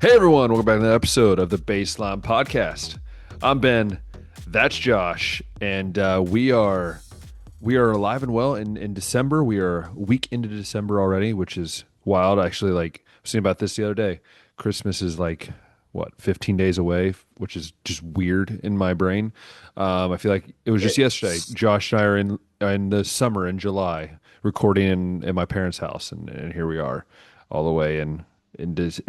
Hey everyone, welcome back to another episode of the Baseline Podcast. I'm Ben, that's Josh, and we are alive and well in December. We are a week into December already, which is wild. Actually, like I was thinking about this the other day. Christmas is like what 15 days away, which is just weird in my brain. I feel like it was just yesterday. It's Josh and I are in the summer in July recording in my parents' house, and here we are, all the way in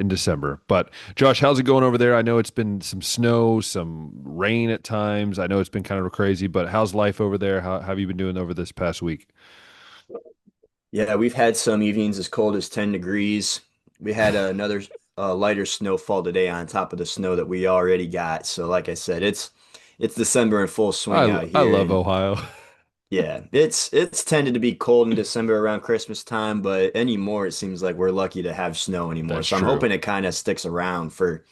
December. But Josh, how's it going over there? I know it's been some snow, some rain at times. I know it's been kind of crazy, but how's life over there? How have you been doing over this past week? yeah, we've had some evenings as cold as 10 degrees. We had another lighter snowfall today on top of the snow that we already got. So like I said, it's December in full swing out I here, love and Ohio. yeah, it's tended to be cold in December around Christmas time, but anymore it seems like we're lucky to have snow anymore. That's So I'm true. hoping it kind of sticks around for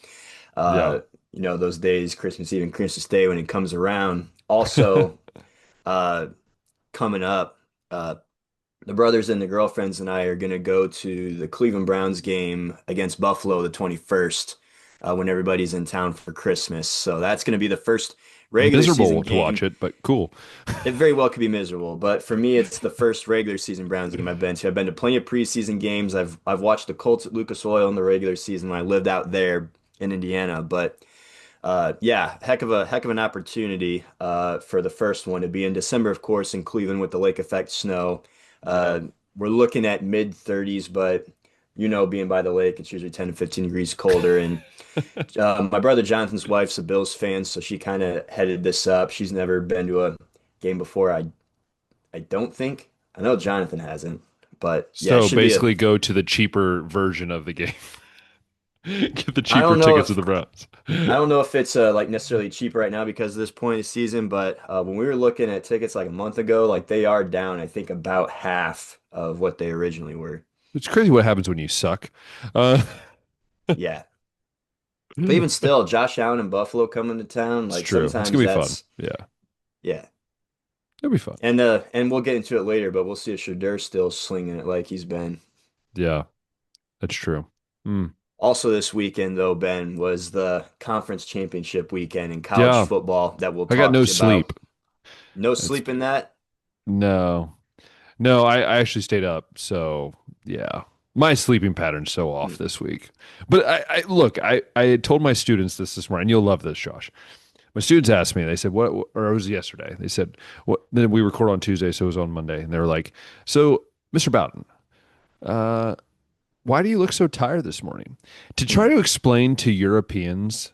Yeah. uh those days, Christmas Eve and Christmas Day when it comes around. Also, uh coming up. The brothers and the girlfriends and I are going to go to the Cleveland Browns game against Buffalo the 21st when everybody's in town for Christmas. So that's going to be the first regular season Miserable to game. watch it, but cool. It very well could be miserable, but for me, it's the first regular season Browns game I've been to. I've been to plenty of preseason games. I've watched the Colts at Lucas Oil in the regular season when I lived out there in Indiana. But yeah, heck of an opportunity for the first one to be in December, of course, in Cleveland with the lake effect snow. Yeah. Uh, we're looking at mid 30s, but being by the lake, it's usually 10 to 15 degrees colder. And my brother Jonathan's wife's a Bills fan, so she kind of headed this up. She's never been to a game before. I don't think. I know Jonathan hasn't, but yeah, it So should be a. basically go to the cheaper version of the game. Get the I cheaper don't know tickets to if the Browns. I don't know if it's like necessarily cheap right now because of this point of the season, but when we were looking at tickets like a month ago, like they are down, I think about half of what they originally were. It's crazy what happens when you suck. Uh, Yeah. But even still, Josh Allen and Buffalo coming to town, it's like true. It's sometimes gonna be fun. that's Yeah. yeah. It'll be fun. And we'll get into it later, but we'll see if Shadur still slinging it like he's been. Yeah, that's true. Mm. Also this weekend though, Ben, was the conference championship weekend in college Yeah. football that we'll I got talk no to you about. sleep. No It's sleep in that. no, no. I actually stayed up. So yeah, my sleeping pattern's so off Hmm. this week. But I look. I had told my students this morning. You'll love this, Josh. My students asked me. They said, "What?" Or it was yesterday. They said, "What?" Then we record on Tuesday, so it was on Monday, and they were like, "So, Mr. Bowden, uh, why do you look so tired this morning?" To try to explain to Europeans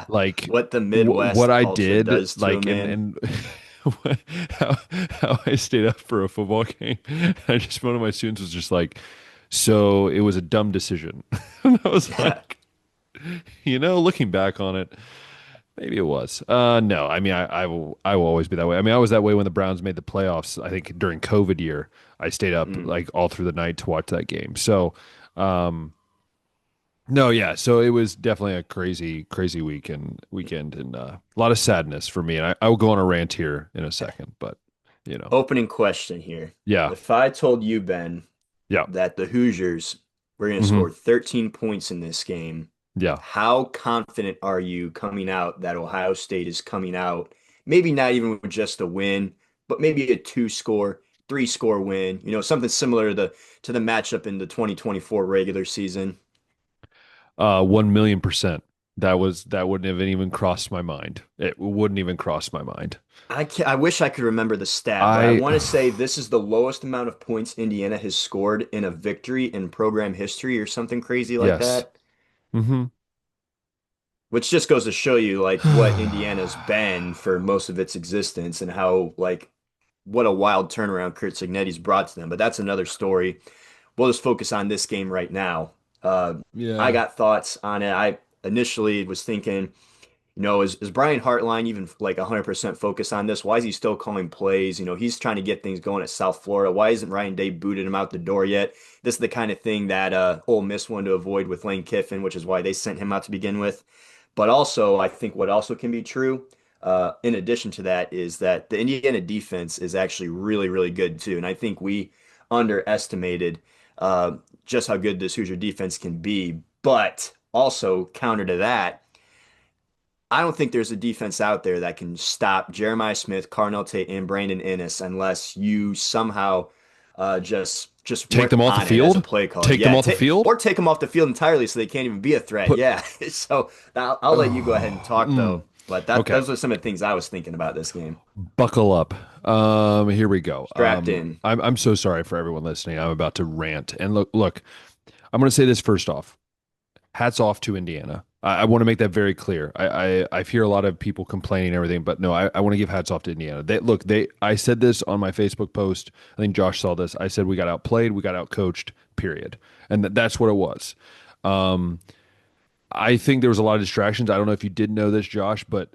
like What the what Midwest I culture did, does to a like man. and how I stayed up for a football game. I just one of my students was just like, so it was a dumb decision. And I was Yeah. like, looking back on it, maybe it was. No, I mean, I will always be that way. I mean, I was that way when the Browns made the playoffs. I think during COVID year, I stayed up Mm. like all through the night to watch that game. So, um, no, yeah. So it was definitely a crazy weekend, and a lot of sadness for me. And I will go on a rant here in a second, but you know, Opening question here. yeah, If I told you, Ben, yeah, that the Hoosiers were going to hmm score 13 points in this game, yeah. how confident are you coming out that Ohio State is coming out? Maybe not even with just a win, but maybe a two score, three score win, something similar to the matchup in the 2024 regular season. 1,000,000%. That wouldn't have even crossed my mind. It wouldn't even cross my mind. I wish I could remember the stat, but I I, want to say this is the lowest amount of points Indiana has scored in a victory in program history or something crazy like yes. that. Hmm. Which just goes to show you like what Indiana's been for most of its existence and how like what a wild turnaround Kurt Cignetti's brought to them. But that's another story. We'll just focus on this game right now. Uh, I Yeah. got thoughts on it. I initially was thinking, is Brian Hartline even like 100% focused on this? Why is he still calling plays? He's trying to get things going at South Florida. Why isn't Ryan Day booted him out the door yet? This is the kind of thing that Ole Miss wanted to avoid with Lane Kiffin, which is why they sent him out to begin with. But also, I think what also can be true, in addition to that, is that the Indiana defense is actually really, really good too. And I think we underestimated just how good this Hoosier defense can be. But also counter to that, I don't think there's a defense out there that can stop Jeremiah Smith, Carnell Tate, and Brandon Inniss unless you somehow just Take work them off the on it as a field. play caller. Take them Yeah, off the field. or take them off the field entirely so they can't even be a threat. Put. Yeah. So I'll let you go ahead and talk though. But Okay. those are some of the things I was thinking about this game. Buckle up. Here we go. Strapped in. I'm so sorry for everyone listening. I'm about to rant. And look. I'm going to say this first off. Hats off to Indiana. I want to make that very clear. I hear a lot of people complaining and everything, but no, I want to give hats off to Indiana. I said this on my Facebook post. I think Josh saw this. I said we got outplayed, we got outcoached, period. And that's what it was. Um, I think there was a lot of distractions. I don't know if you did know this, Josh, but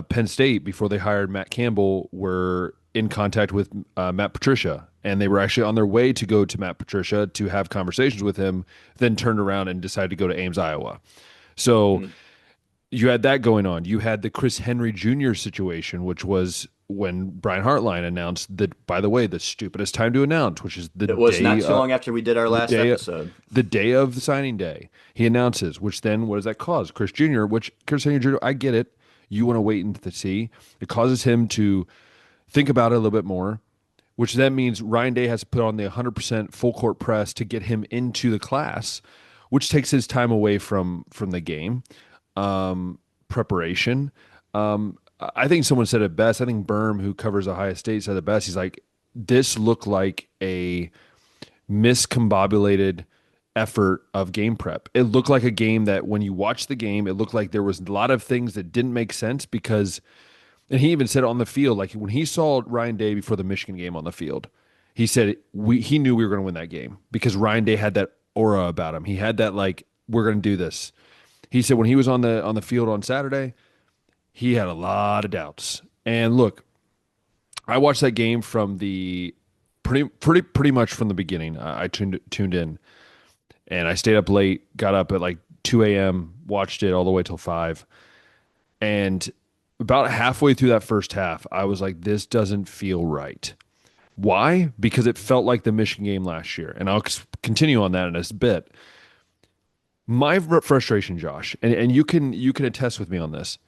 Penn State, before they hired Matt Campbell, were in contact with Matt Patricia, and they were actually on their way to go to Matt Patricia to have conversations with him, then turned around and decided to go to Ames, Iowa. So Mhm. you had that going on. You had the Chris Henry Jr. situation, which was when Brian Hartline announced that, by the way, the stupidest time to announce, which is It was not too long after we did our the last day episode. the day of the signing day. He announces, which then what does that cause? Chris Jr., which Chris Henry Jr., I get it. You want to wait and see. It causes him to think about it a little bit more, which then means Ryan Day has to put on the 100% full court press to get him into the class, which takes his time away from the game preparation. I think someone said it best. I think Berm, who covers Ohio State, said it best. He's like, this looked like a miscombobulated effort of game prep. It looked like a game that when you watch the game, it looked like there was a lot of things that didn't make sense because, and he even said on the field, like when he saw Ryan Day before the Michigan game on the field, he said he knew we were going to win that game because Ryan Day had that aura about him. He had that like we're going to do this. He said when he was on the field on Saturday, he had a lot of doubts. And look, I watched that game from the pretty much from the beginning. I tuned in and I stayed up late, got up at like 2 a.m., watched it all the way till 5. And about halfway through that first half, I was like, this doesn't feel right. Why? Because it felt like the Michigan game last year. And I'll continue on that in a bit. My frustration, Josh, and you can attest with me on this,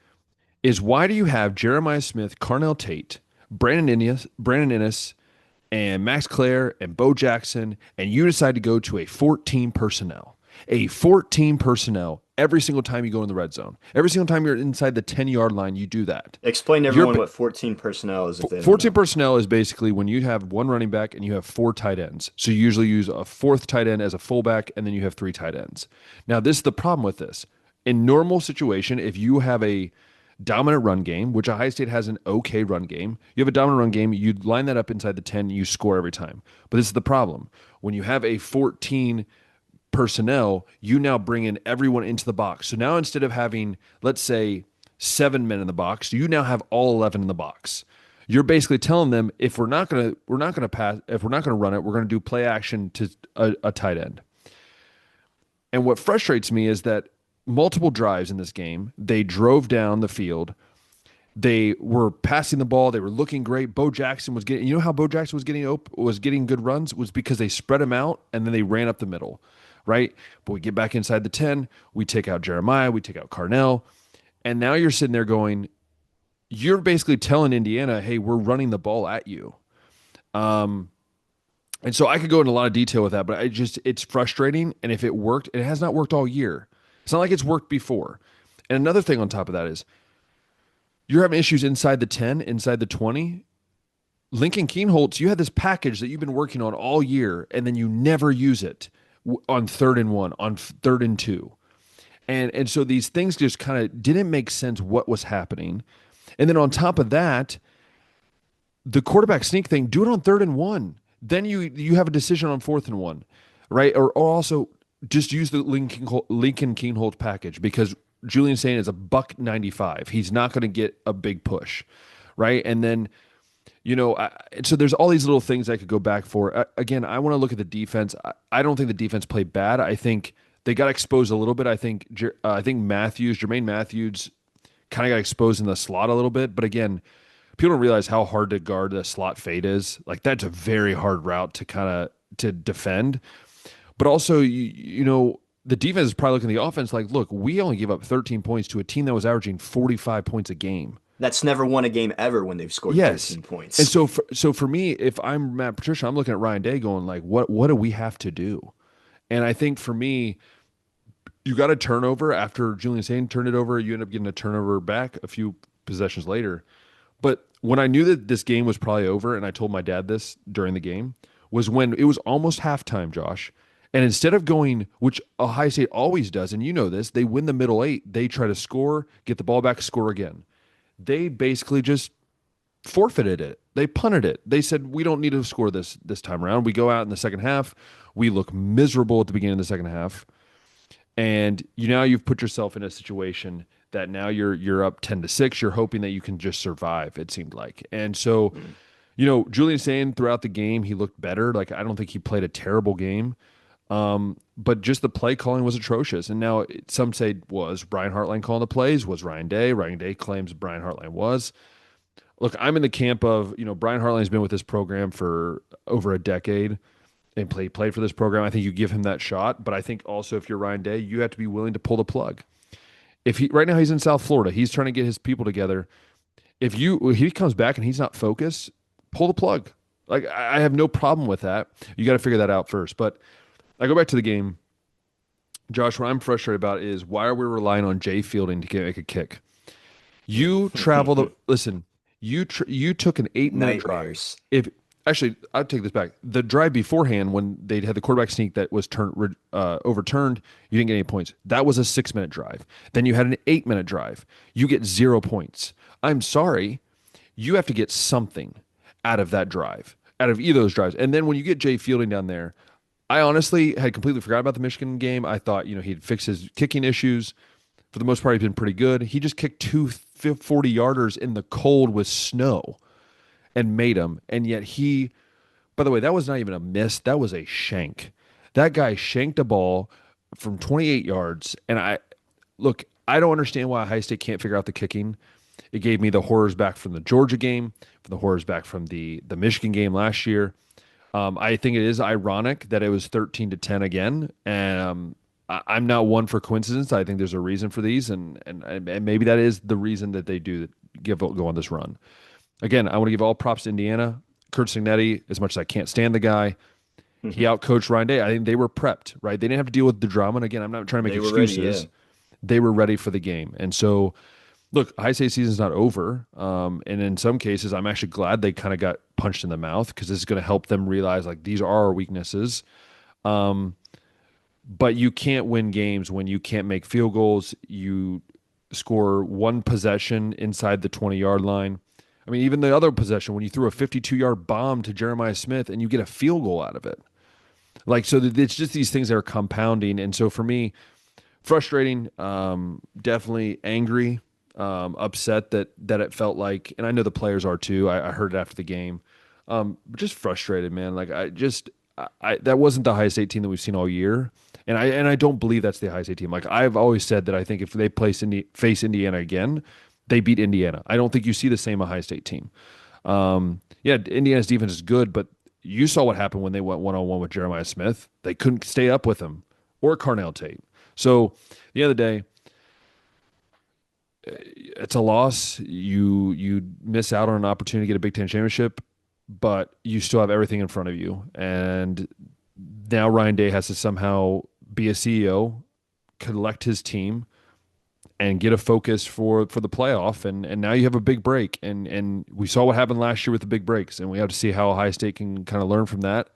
is why do you have Jeremiah Smith, Carnell Tate, Brandon Innes, and Max Clare and Bo Jackson, and you decide to go to a 14 personnel every single time you go in the red zone. Every single time you're inside the 10-yard line, you do that. Explain to You're everyone what 14 personnel is if they don't 14 know. personnel is basically when you have one running back and you have four tight ends. So you usually use a fourth tight end as a fullback, and then you have three tight ends. Now, this is the problem with this. In normal situation, if you have a dominant run game, which Ohio State has an okay run game, you have a dominant run game, you line that up inside the 10, you score every time. But this is the problem. When you have a 14 personnel, you now bring in everyone into the box. So now instead of having, let's say, 7 men in the box, you now have all 11 in the box. You're basically telling them if we're not gonna pass, if we're not gonna run it, we're gonna do play action to a tight end. And what frustrates me is that multiple drives in this game, they drove down the field. They were passing the ball. They were looking great. Bo Jackson was getting. You know how Bo Jackson was getting good runs was because they spread him out and then they ran up the middle, right? But we get back inside the 10. We take out Jeremiah. We take out Carnell, and now you're sitting there going, you're basically telling Indiana, hey, we're running the ball at you. And so I could go into a lot of detail with that, but it's frustrating. And if it worked, it has not worked all year. It's not like it's worked before. And another thing on top of that is you're having issues inside the 10, inside the 20. Lincoln Keenholz, you had this package that you've been working on all year, and then you never use it on 3rd and 1, on 3rd and 2. And so these things just kind of didn't make sense what was happening. And then on top of that, the quarterback sneak thing, do it on 3rd and 1. Then you have a decision on 4th and 1, right? Or also just use the Lincoln Keenholz package because Julian Saint is a $195. He's not going to get a big push, right? And then, so there's all these little things I could go back for. Again, I want to look at the defense. I don't think the defense played bad. I think they got exposed a little bit. I think Jermaine Matthews kind of got exposed in the slot a little bit. But again, people don't realize how hard to guard the slot fade is. Like that's a very hard route to defend. But also, the defense is probably looking at the offense like, look, we only gave up 13 points to a team that was averaging 45 points a game. That's never won a game ever when they've scored Yes. 13 And points. so for me, if I'm Matt Patricia, I'm looking at Ryan Day going like, what do we have to do? And I think for me, you got a turnover after Julian Sain turned it over. You end up getting a turnover back a few possessions later. But when I knew that this game was probably over, and I told my dad this during the game, was when it was almost halftime, Josh. And instead of going, which Ohio State always does, and you know this, they win the middle eight, they try to score, get the ball back, score again. They basically just forfeited it. They punted it. They said, we don't need to score this time around. We go out in the second half. We look miserable at the beginning of the second half. And you've put yourself in a situation that now you're up 10-6. You're hoping that you can just survive, it seemed like. And so, Mm. Julian saying throughout the game he looked better. Like I don't think he played a terrible game. But just the play calling was atrocious. And now some say, was Brian Hartline calling the plays? Was Ryan Day? Ryan Day claims Brian Hartline was. Look, I'm in the camp of, Brian Hartline's been with this program for over a decade and played for this program. I think you give him that shot. But I think also if you're Ryan Day, you have to be willing to pull the plug. If he right now he's in South Florida, he's trying to get his people together. If he comes back and he's not focused, pull the plug. Like I have no problem with that. You got to figure that out first. But I go back to the game. Josh, what I'm frustrated about is why are we relying on Jay Fielding to make a kick? You traveled. Listen, you took an 8 minute drive. Nightmares. If actually, I'll take this back. The drive beforehand, when they had the quarterback sneak that was overturned, you didn't get any points. That was a 6 minute drive. Then you had an 8 minute drive. You get 0 points. I'm sorry, you have to get something out of that drive, out of either of those drives. And then when you get Jay Fielding down there, I honestly had completely forgot about the Michigan game. I thought, he'd fix his kicking issues. For the most part, he's been pretty good. He just kicked two 40-yarders in the cold with snow and made them. And yet by the way, that was not even a miss. That was a shank. That guy shanked a ball from 28 yards. And I don't understand why Ohio State can't figure out the kicking. It gave me the horrors back from the Georgia game, from the horrors back from the Michigan game last year. I think it is ironic that it was 13-10 again. And I'm not one for coincidence. I think there's a reason for these, and maybe that is the reason that they do go on this run. Again, I want to give all props to Indiana. Kurt Signetti, as much as I can't stand the guy, he outcoached Ryan Day. I think they were prepped, right? They didn't have to deal with the drama. And again, I'm not trying to make They were ready, excuses. yeah. They were ready for the game. And so, look, Ohio State season's not over. And in some cases, I'm actually glad they kind of got punched in the mouth because this is going to help them realize like these are our weaknesses. But you can't win games when you can't make field goals. You score one possession inside the 20-yard line. I mean, even the other possession, when you threw a 52-yard bomb to Jeremiah Smith and you get a field goal out of it. Like, so it's just these things that are compounding. And so for me, frustrating, definitely angry, upset that it felt like, and I know the players are too. I heard it after the game. Just frustrated, man. Like that wasn't the Ohio State team that we've seen all year. And I don't believe that's the Ohio State team. Like I've always said that I think if they face Indiana again, they beat Indiana. I don't think you see the same Ohio State team. Yeah, Indiana's defense is good, but you saw what happened when they went one-on-one with Jeremiah Smith. They couldn't stay up with him or Carnell Tate. So at the end of the day, it's a loss. You miss out on an opportunity to get a Big Ten championship, but you still have everything in front of you. And now Ryan Day has to somehow be a CEO, collect his team, and get a focus for the playoff. And now you have a big break. And we saw what happened last year with the big breaks, and we have to see how Ohio State can kind of learn from that,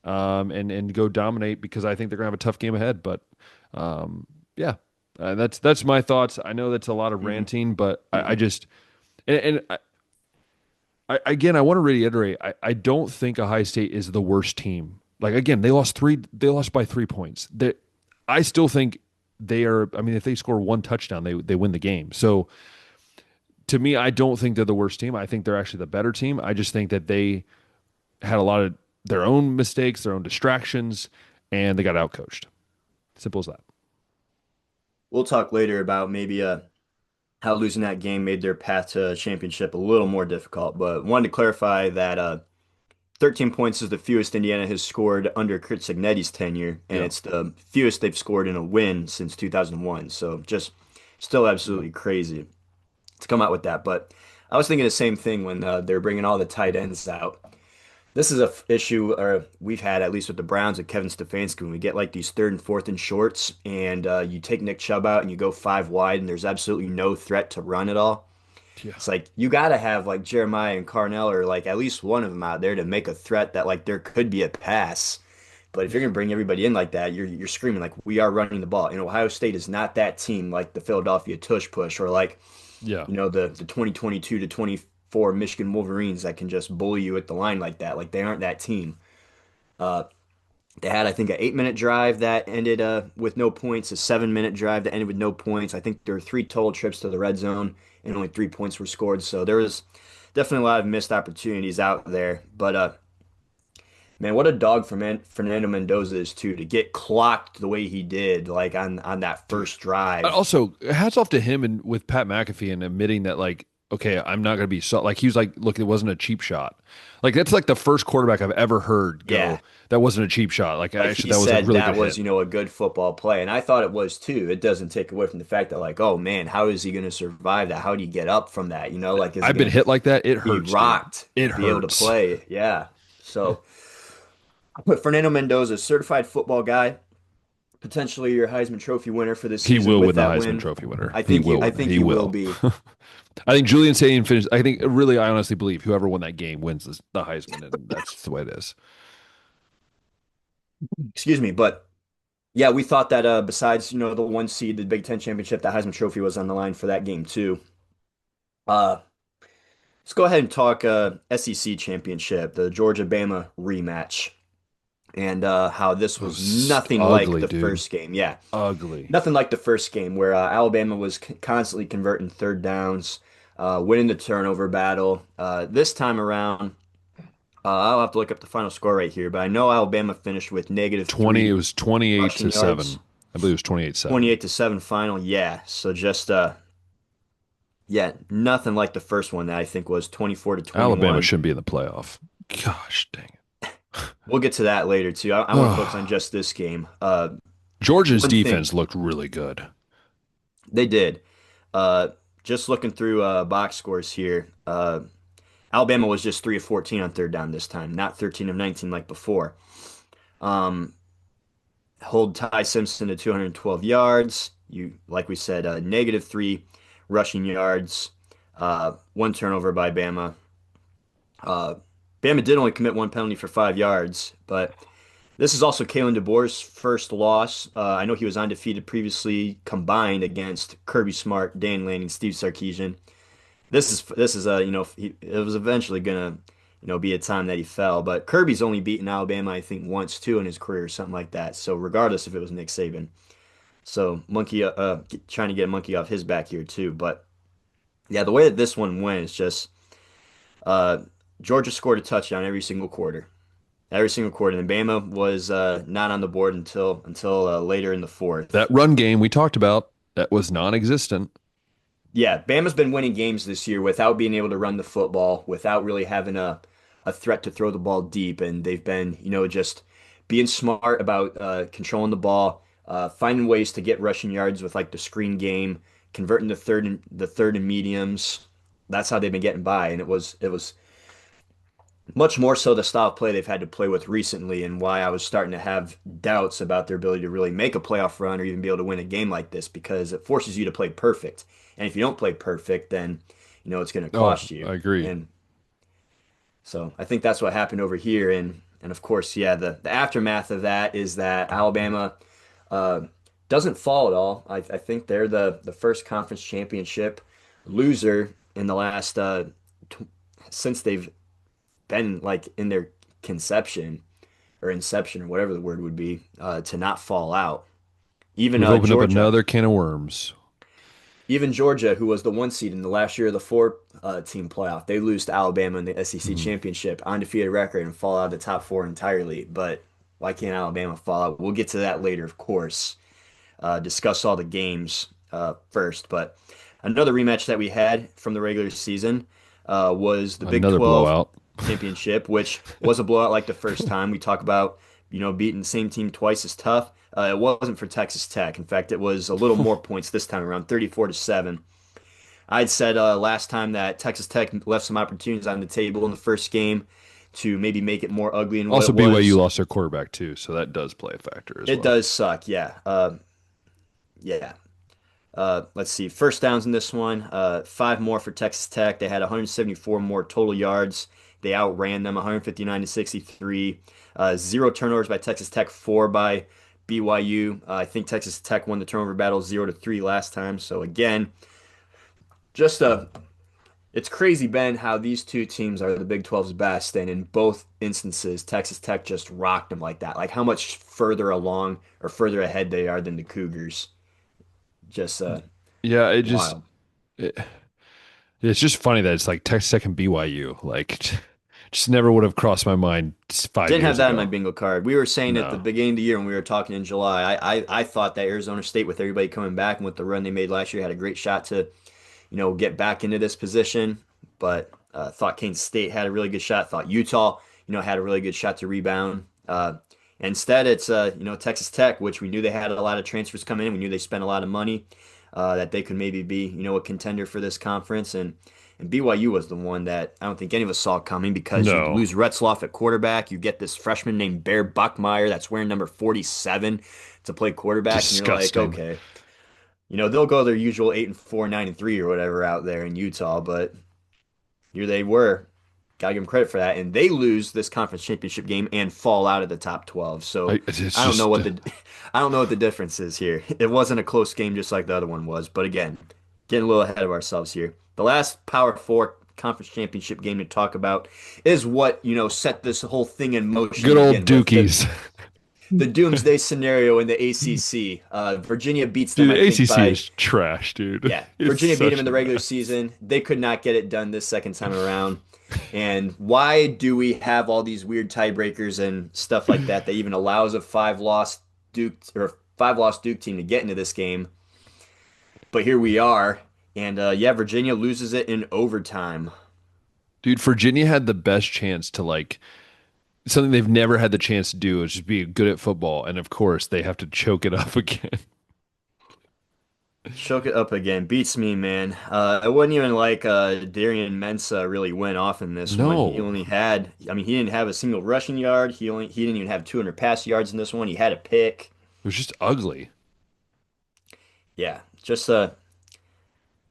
and go dominate, because I think they're gonna have a tough game ahead. But yeah, that's my thoughts. I know that's a lot of ranting, but I just and again, I want to reiterate, I don't think Ohio State is the worst team. Like again, they lost by 3 points. I still think they are. I mean, if they score one touchdown, they win the game. So to me, I don't think they're the worst team. I think they're actually the better team. I just think that they had a lot of their own mistakes, their own distractions, and they got outcoached. Simple as that. We'll talk later about maybe how losing that game made their path to championship a little more difficult. But wanted to clarify that 13 points is the fewest Indiana has scored under Kurt Cignetti's tenure, and Yeah. it's the fewest they've scored in a win since 2001. So just still Yeah. absolutely crazy to come out with that. But I was thinking the same thing when they're bringing all the tight ends out. This is a issue we've had at least with the Browns and Kevin Stefanski when we get like these third and fourth and shorts, and you take Nick Chubb out and you go five wide, and there's absolutely no threat to run at all. Yeah. It's like you got to have like Jeremiah and Carnell or like at least one of them out there to make a threat that like there could be a pass. But if you're gonna bring everybody in like that, you're screaming like we are running the ball. And Ohio State is not that team like the Philadelphia Tush Push or like Yeah. the 2022 to 24 Michigan Wolverines that can just bully you at the line like that. Like they aren't that team. Uh, they had, I think, an 8 minute drive that ended with no points, a 7 minute drive that ended with no points. I think there were three total trips to the red zone and only 3 points were scored. So there was definitely a lot of missed opportunities out there. But man, what a dog for Fernando Mendoza is too to get clocked the way he did, like on that Dude. first drive. Also, hats off to him and with Pat McAfee and admitting that, like, okay, I'm not going to be so, like, he was like, look, it wasn't a cheap shot. Like, that's like the first quarterback I've ever heard Yeah. go, that wasn't a cheap shot. Like, Like actually, he that was a said, really that good was, hit. a good football play. And I thought it was too. It doesn't take away from the fact that, like, oh man, how is he going to survive that? How do you get up from that? Like, is he I've been going to hit like that. It be hurts, dude. rocked It to be able to hurts. play? Yeah. So, but Fernando Mendoza, certified football guy, potentially your Heisman Trophy winner for this He season will with win the that Heisman win. Trophy winner. I He think will I win it. think He he will will. be. I think Julian Sagan finished. I think really, I honestly believe whoever won that game wins the Heisman, and that's the way it is. Excuse me, but yeah, we thought that besides, the one seed, the Big Ten championship, the Heisman Trophy was on the line for that game too. Uh, let's go ahead and talk SEC championship, the Georgia-Bama rematch, and how this Oh, was nothing like ugly, the dude. first game. Yeah, Ugly. nothing like the first game where Alabama was constantly converting third downs, winning the turnover battle. This time around, I'll have to look up the final score right here, but I know Alabama finished with negative 20. It three was 28 rushing to yards, 7. I believe it was 28-7. 28 to 7 final. Yeah, so just yeah, nothing like the first one that I think was 24 to Alabama 21. shouldn't be in the playoff. Gosh dang We'll get to that later too. I want to focus on it. just this game. Georgia's One thing defense looked really good. they did, uh, just looking through box scores here, Alabama was just 3 of 14 on third down this time, not 13 of 19 like before. Um, hold Ty Simpson to 212 yards. You, like we said, negative three rushing yards, one turnover by Bama. Uh, Bama did only commit one penalty for 5 yards, but this is also Kalen DeBoer's first loss. I know he was undefeated previously combined against Kirby Smart, Dan Lanning, Steve Sarkisian. This is it was eventually gonna be a time that he fell, but Kirby's only beaten Alabama I think once too in his career, something like that. So regardless if it was Nick Saban, so monkey trying to get a monkey off his back here too. But yeah, the way that this one went is just uh, Georgia scored a touchdown every single quarter, and Bama was not on the board until later in the fourth. That run game we talked about, that was non-existent. Yeah, Bama's been winning games this year without being able to run the football, without really having a threat to throw the ball deep, and they've been, just being smart about controlling the ball, finding ways to get rushing yards with like the screen game, converting the third and mediums. That's how they've been getting by, and it was much more so the style of play they've had to play with recently, and why I was starting to have doubts about their ability to really make a playoff run or even be able to win a game like this because it forces you to play perfect. And if you don't play perfect, then it's going to Oh, cost you. I agree. And so I think that's what happened over here. And of course, yeah, the aftermath of that is that Alabama uh, doesn't fall at all. I think they're the first conference championship loser in the last t since they've been like in their conception or inception or whatever the word would be to not fall out. Even We've opened up Georgia, another can of worms. even Georgia, who was the one seed in the last year of the four team playoff, they lose to Alabama in the SEC Mhm. championship, undefeated record, and fall out of the top four entirely. But why can't Alabama fall out? We'll get to that later, of course. Discuss all the games first. But another rematch that we had from the regular season was the Big Another 12 blowout. championship, which was a blowout like the first time. We talk about, beating the same team twice is tough. It wasn't for Texas Tech. In fact, it was a little more points this time around, 34-7. I'd said last time that Texas Tech left some opportunities on the table in the first game to maybe make it more ugly than what Also, it BYU was. lost their quarterback too, so that does play a factor as It well. does suck, yeah. Yeah. Let's see. First downs in this one, five more for Texas Tech. They had 174 more total yards. They outran them 159 to 63. Zero turnovers by Texas Tech, four by BYU. I think Texas Tech won the turnover battle 0-3 last time. So again, just it's crazy, Ben, how these two teams are the Big 12's best, and in both instances, Texas Tech just rocked them like that. Like how much further along or further ahead they are than the Cougars. Just Yeah, wild. it, it's just funny that it's like Texas Tech and BYU. Like, just never would have crossed my mind 5 Didn't have years that in my ago. bingo card. We were saying at the No, beginning of the year when we were talking in July, I thought that Arizona State, with everybody coming back and with the run they made last year, had a great shot to, get back into this position. But thought Kansas State had a really good shot. Thought Utah, had a really good shot to rebound. Instead, it's Texas Tech, which we knew they had a lot of transfers coming in. We knew they spent a lot of money, that they could maybe be, a contender for this conference. And BYU was the one that I don't think any of us saw coming because you no, lose Retzloff at quarterback. You get this freshman named Bear Buckmeyer that's wearing number 47 to play quarterback, and you're like, disgusting. okay, they'll go their usual 8-4, 9-3 or whatever out there in Utah, but here they were. Gotta give them credit for that. And they lose this conference championship game and fall out of the top 12. So It's I don't know just what the I don't know what the difference is here. It wasn't a close game just like the other one was. But again, getting a little ahead of ourselves here. The last Power Four conference championship game to talk about is what, set this whole thing in motion good to old begin with. The Dukies. the doomsday scenario in the ACC. Virginia beats them, Dude, I the think, ACC by is trash, dude. yeah. It's Virginia beat them such in a the regular mess. season. They could not get it done this second time around. And why do we have all these weird tiebreakers and stuff like that that even allows a five loss Duke team to get into this game? But here we are, and yeah, Virginia loses it in overtime. Dude, Virginia had the best chance to like something they've never had the chance to do is just be good at football, and of course they have to choke it up again. Choke it up again. Beats me, man. It wasn't even like Darian Mensah really went off in this one. He No, only had, I mean, he didn't have a single rushing yard. He didn't even have 200 pass yards in this one. He had a pick. it was just ugly. Yeah, just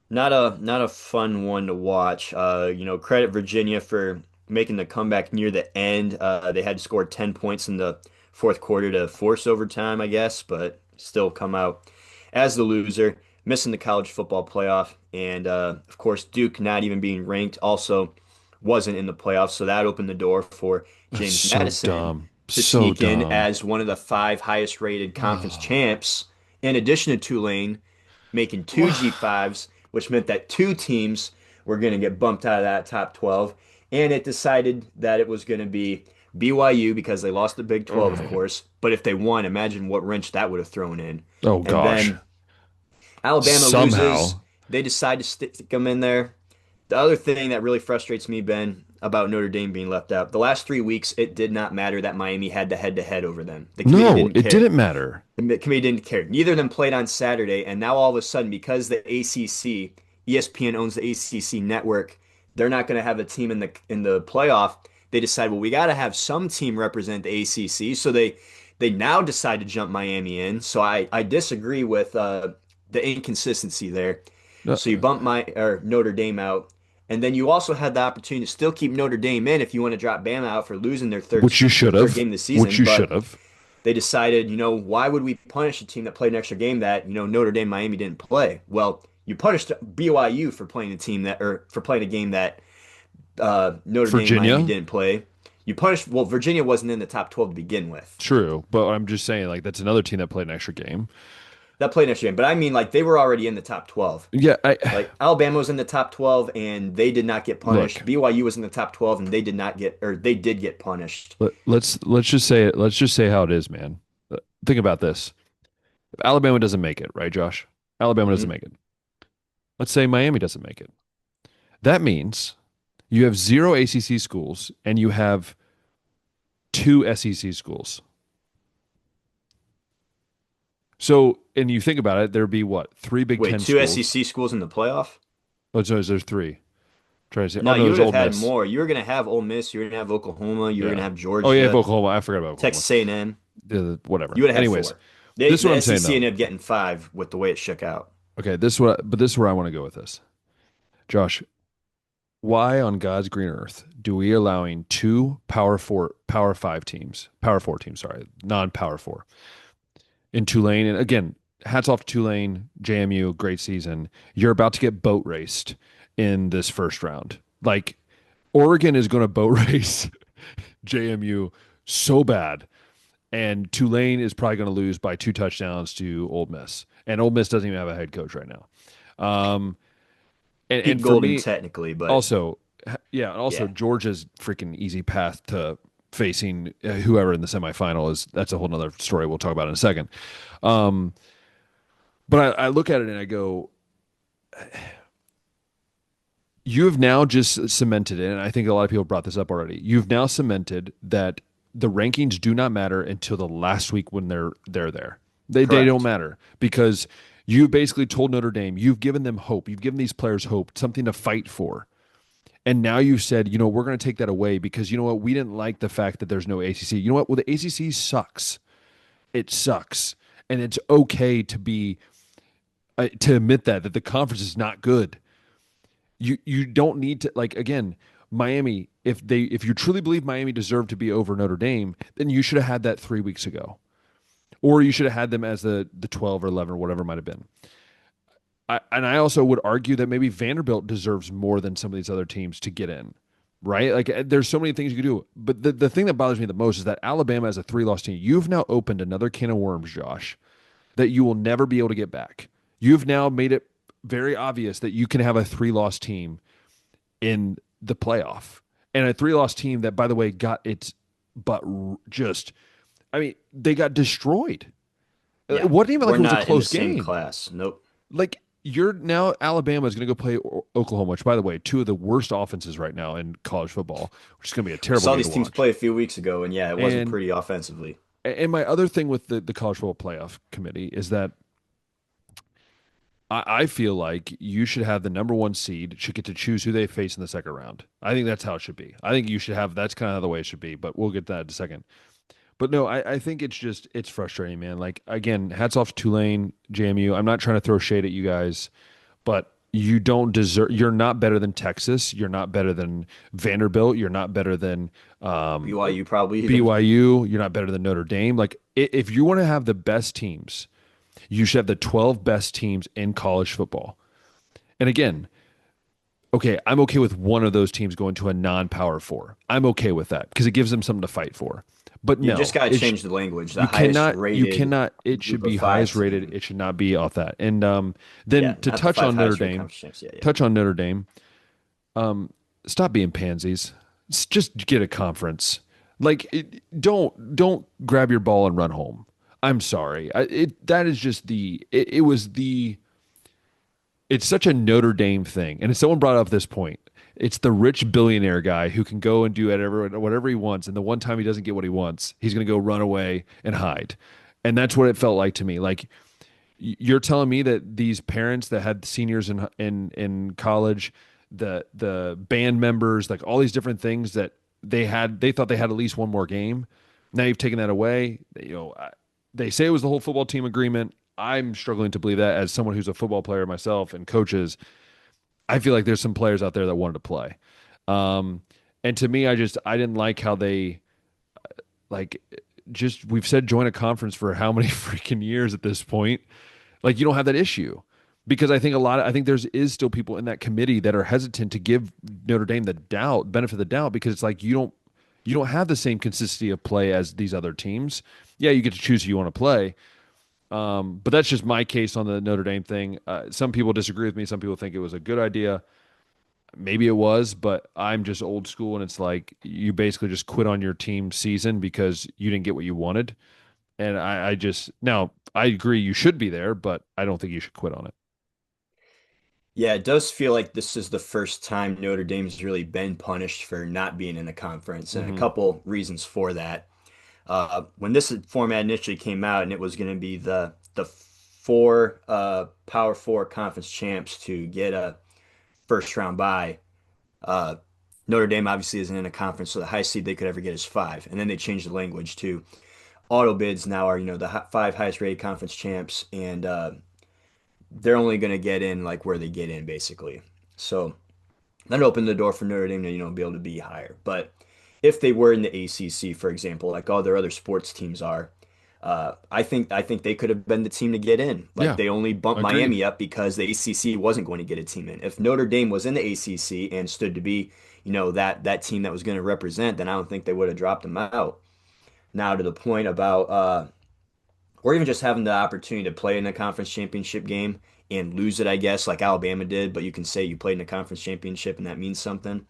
not a fun one to watch. Credit Virginia for making the comeback near the end. They had to score 10 points in the fourth quarter to force overtime, I guess, but still come out as the loser, missing the college football playoff. And of course, Duke not even being ranked also wasn't in the playoffs, so that opened the door for That's James so Madison dumb. to So sneak in dumb. as one of the five highest rated conference champs, in addition to Tulane making two G5s, which meant that two teams were going to get bumped out of that top 12. And it decided that it was going to be BYU because they lost the Big 12, of course. But if they won, imagine what wrench that would have thrown in. Oh And gosh. then Alabama loses. Somehow, They decide to stick them in there. The other thing that really frustrates me, Ben, about Notre Dame being left out, the last 3 weeks, it did not matter that Miami had the head-to-head over them. The committee no, didn't it care. didn't matter. The committee didn't care. Neither of them played on Saturday, and now all of a sudden, because the ACC, ESPN owns the ACC network, they're not going to have a team in the playoff. They decide, well, we got to have some team represent the ACC, so they now decide to jump Miami in. So I disagree with the inconsistency there. Uh, So you bump my or Notre Dame out, and then you also had the opportunity to still keep Notre Dame in if you want to drop Bama out for losing their third which you their should third have. game of the Which season, you should but have. they decided, why would we punish a team that played an extra game that, Notre Dame, Miami didn't play? Well, you punished BYU for playing a team that, or for playing a game that Notre Dame, Miami Virginia, didn't play. You punished, well, Virginia wasn't in the top 12 to begin with. true, but I'm just saying, like that's another team that played an extra game. That played an extra game, but I mean, like, they were already in the top 12. Yeah, I Like, Alabama was in the top 12 and they did not get punished. look. BYU was in the top 12 and they did not get, or they did get punished. Let's just say it. Let's just say how it is, man. Think about this. If Alabama doesn't make it, right, Josh? Alabama doesn't Mhm. make it. Let's say Miami doesn't make it. That means You have zero ACC schools, and you have two SEC schools. So, and you think about it, there'd be what, three Big Wait, Ten two schools? SEC schools in the playoff? Oh, so there's three. Try to say, oh No, no, you there's would have Ole had Miss. more. You were going to have Ole Miss. You were going to have Oklahoma. You were going to Yeah. have Oh yeah, Georgia, Oklahoma. I forgot about Oklahoma. Texas A&M. Whatever. You would have had Anyways, four. this is what The I'm saying SEC though. ended up getting five with the way it shook out. Okay, but this is where I want to go with this. Josh, why on God's green earth do we allowing two power five teams, power four teams, sorry, non-power four in Tulane? And again, hats off to Tulane, JMU, great season. You're about to get boat raced in this first round. Like Oregon is going to boat race JMU so bad, and Tulane is probably going to lose by two touchdowns to Ole Miss, and Ole Miss doesn't even have a head coach right now. Um, Pete and for Golden me, technically, but also, yeah, and also yeah. Georgia's freaking easy path to facing whoever in the semifinal is. That's a whole nother story we'll talk about in a second. Um, but I look at it and I go, you have now just cemented it, and I think a lot of people brought this up already. You've now cemented that the rankings do not matter until the last week when they're there. They don't Correct. matter because you basically told Notre Dame, you've given them hope, you've given these players hope, something to fight for. And now you said, you know, we're going to take that away because you know what? We didn't like the fact that there's no ACC. You know what? Well, the ACC sucks. It sucks. And it's okay to be to admit that the conference is not good. You don't need to, like, again, Miami, if you truly believe Miami deserved to be over Notre Dame, then you should have had that 3 weeks ago. Or you should have had them as the 12 or 11 or whatever it might have been. And I also would argue that maybe Vanderbilt deserves more than some of these other teams to get in, right? Like there's so many things you can do. But the thing that bothers me the most is that Alabama as a 3 loss team, you've now opened another can of worms, Josh, that you will never be able to get back. You've now made it very obvious that you can have a 3 loss team in the playoff. And a 3 loss team that, by the way, got its butt just, I mean, they got destroyed. It Yeah. wasn't even like We're it was a not in the close same game. class. Nope. Like you're now Alabama is going to go play Oklahoma, which by the way, two of the worst offenses right now in college football, which is going to be a We terrible saw game to these teams watch. play a few weeks ago, and yeah, it wasn't And pretty offensively. my other thing with the college football playoff committee is that I feel like you should have the number one seed should get to choose who they face in the second round. I think that's how it should be. I think you should have that's kind of the way it should be, but we'll get to that in a second. But no, I think it's frustrating, man. Like again, hats off to Tulane, JMU. I'm not trying to throw shade at you guys, but you don't deserve. You're not better than Texas. You're not better than Vanderbilt. You're not better than BYU probably even. BYU. You're not better than Notre Dame. Like if you want to have the best teams, you should have the 12 best teams in college football. And again, okay, I'm okay with one of those teams going to a non-power four. I'm okay with that because it gives them something to fight for. But You just no, got to change the language. The you highest cannot you rated cannot it should group of be five highest rated. team. It should not be off that. And Yeah, then to not the touch five on Notre highest rated Dame, conference champs. Yeah, yeah. touch on Notre Dame. Stop being pansies. Just get a conference. Like don't grab your ball and run home. I'm sorry. That is just it was the it's such a Notre Dame thing. And if someone brought up this point, it's the rich billionaire guy who can go and do whatever he wants. And the one time he doesn't get what he wants, he's going to go run away and hide. And that's what it felt like to me. Like you're telling me that these parents that had seniors in college, the band members, like all these different things that they thought they had at least one more game. Now you've taken that away. They say it was the whole football team agreement. I'm struggling to believe that as someone who's a football player myself and coaches. I feel like there's some players out there that wanted to play. Um, and to me, I didn't like how they like just we've said join a conference for how many freaking years at this point. Like you don't have that issue because I think there's is still people in that committee that are hesitant to give Notre Dame the benefit of the doubt because it's like you don't have the same consistency of play as these other teams. Yeah, you get to choose who you want to play. But that's just my case on the Notre Dame thing. Some people disagree with me. Some people think it was a good idea. Maybe it was, but I'm just old school, and it's like you basically just quit on your team season because you didn't get what you wanted. And I agree you should be there, but I don't think you should quit on it. Yeah, it does feel like this is the first time Notre Dame's really been punished for not being in the conference, and a Hmm. couple reasons for that. When this format initially came out, and it was going to be the four Power Four conference champs to get a first round bye. Uh, Notre Dame obviously isn't in a conference, so the highest seed they could ever get is five. And then they changed the language to auto bids now are, the five highest rated conference champs, and they're only going to get in like where they get in, basically. So that opened the door for Notre Dame to, be able to be higher. But if they were in the ACC, for example, like all their other sports teams are, I think they could have been the team to get in. Like Yeah, they only bumped agreed. Miami up because the ACC wasn't going to get a team in. If Notre Dame was in the ACC and stood to be, that team that was going to represent, then I don't think they would have dropped them out. Now to the point about or even just having the opportunity to play in a conference championship game and lose it, I guess, like Alabama did, but you can say you played in a conference championship and that means something.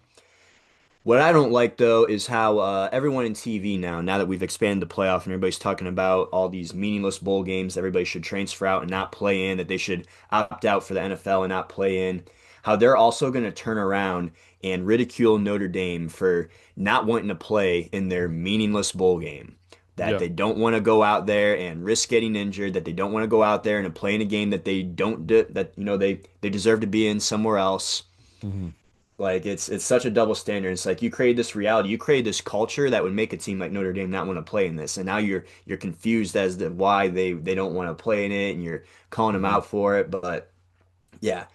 What I don't like though is how everyone in TV now that we've expanded the playoff and everybody's talking about all these meaningless bowl games, everybody should transfer out and not play in, that they should opt out for the NFL and not play in, how they're also going to turn around and ridicule Notre Dame for not wanting to play in their meaningless bowl game. That Yeah. they don't want to go out there and risk getting injured, that they don't want to go out there and play in a game that they don't do, that they deserve to be in somewhere else. Hmm. Like it's such a double standard. It's like you create this reality, you create this culture that would make a team like Notre Dame not want to play in this, and now you're confused as to why they don't want to play in it, and you're calling them Hmm. out for it. But yeah,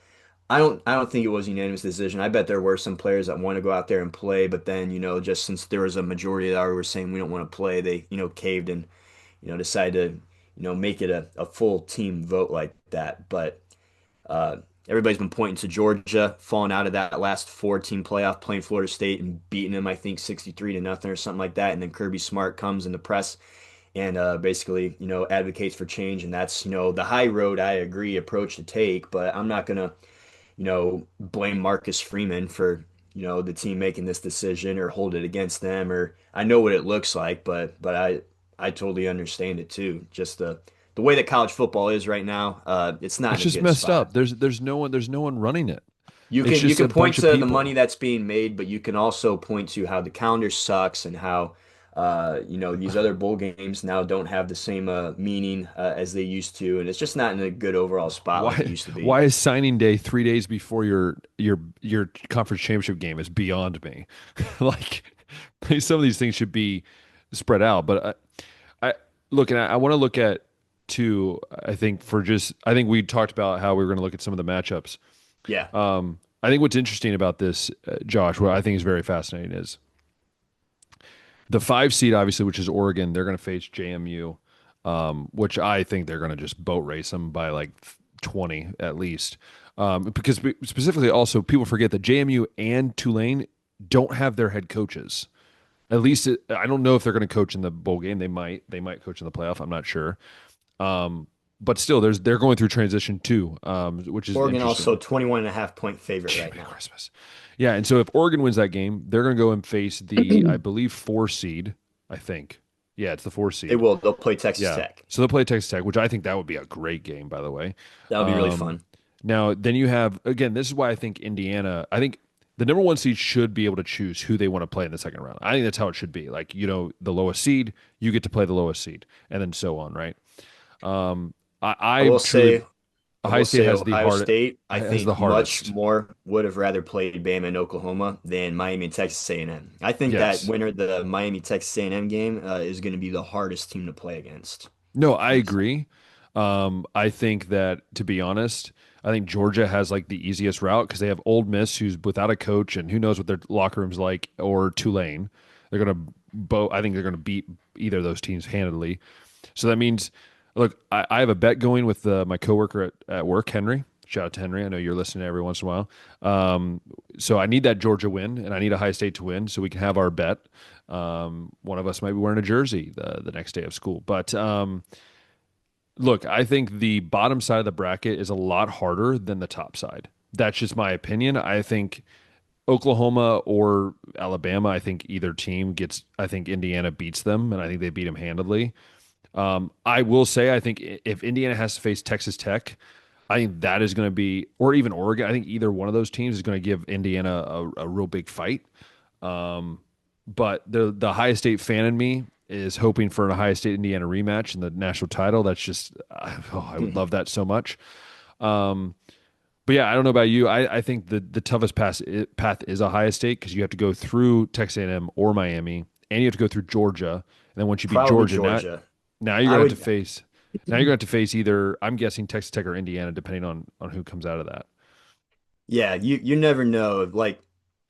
I don't think it was a unanimous decision. I bet there were some players that want to go out there and play, but then just since there was a majority that were saying we don't want to play, they caved and decided to make it a full team vote like that. But uh, everybody's been pointing to Georgia falling out of that last four-team playoff, playing Florida State and beating them, I think 63 to nothing or something like that. And then Kirby Smart comes in the press and basically, advocates for change. And that's, the high road, I agree, approach to take. But I'm not gonna, blame Marcus Freeman for, the team making this decision or hold it against them. Or I know what it looks like, but I totally understand it too. Just the way that college football is right now, it's not It's in a just good messed spot. up. There's no one running it. You It's can you just a can point bunch of to the money people. that's being made, but you can also point to how the calendar sucks and how these other bowl games now don't have the same meaning as they used to, and it's just not in a good overall spot like it Why used to be. why is signing day 3 days before your conference championship game is beyond me. Like some of these things should be spread out. But I look, and I want to look at too. I think we talked about how we were going to look at some of the matchups. Yeah, I think what's interesting about this, Josh, what I think is very fascinating is the 5 seed, obviously, which is Oregon. They're going to face JMU, which I think they're going to just boat race them by like 20 at least. Because specifically, also people forget that JMU and Tulane don't have their head coaches. At least I don't know if they're going to coach in the bowl game. They might. They might coach in the playoff. I'm not sure. But still, they're going through transition too, which is Oregon also interesting. 21.5 point favorite right Merry now. Christmas. Yeah, and so if Oregon wins that game, they're going to go and face the, I believe, 4 seed. I think. Yeah, it's the 4 seed. They'll play Texas Yeah. Tech. So they'll play Texas Tech, which I think that would be a great game, by the way. That'll be really Um, fun. Now, then you have, again, this is why I think Indiana, I think the number 1 seed should be able to choose who they want to play in the second round. I think that's how it should be. Like, the lowest seed, you get to play the lowest seed, and then so on, right? I I will truly, say I Ohio will State say has Ohio State, I the think much hardest. more would have rather played Bama and Oklahoma than Miami and Texas A&M. I think that Yes. winner of the Miami Texas A&M game is going to be the hardest team to play against. No, I Easy. agree. I think that, to be honest, I think Georgia has like the easiest route because they have Old Miss, who's without a coach, and who knows what their locker room's like, or Tulane. They're gonna I think they're gonna beat either of those teams handedly. So that means, look, I have a bet going with my coworker at work, Henry. Shout out to Henry. I know you're listening every once in a while. So I need that Georgia win, and I need Ohio State to win, so we can have our bet. One of us might be wearing a jersey the next day of school, but look, I think the bottom side of the bracket is a lot harder than the top side. That's just my opinion. I think Oklahoma or Alabama, I think either team gets, I think Indiana beats them, and I think they beat them handedly. I will say, I think if Indiana has to face Texas Tech, I think that is going to be, or even Oregon. I think either one of those teams is going to give Indiana a real big fight. Um, but the Ohio State fan in me is hoping for an Ohio State Indiana rematch in the national title. That's just, oh, I would love that so much. Um, but yeah, I don't know about you. I think the toughest path is Ohio State because you have to go through Texas A&M or Miami, and you have to go through Georgia. And then once you beat Probably Georgia, Georgia. now you're I gonna have to would, face now you're gonna have to face either I'm guessing Texas Tech or Indiana, depending on who comes out of that. yeah, you never know. Like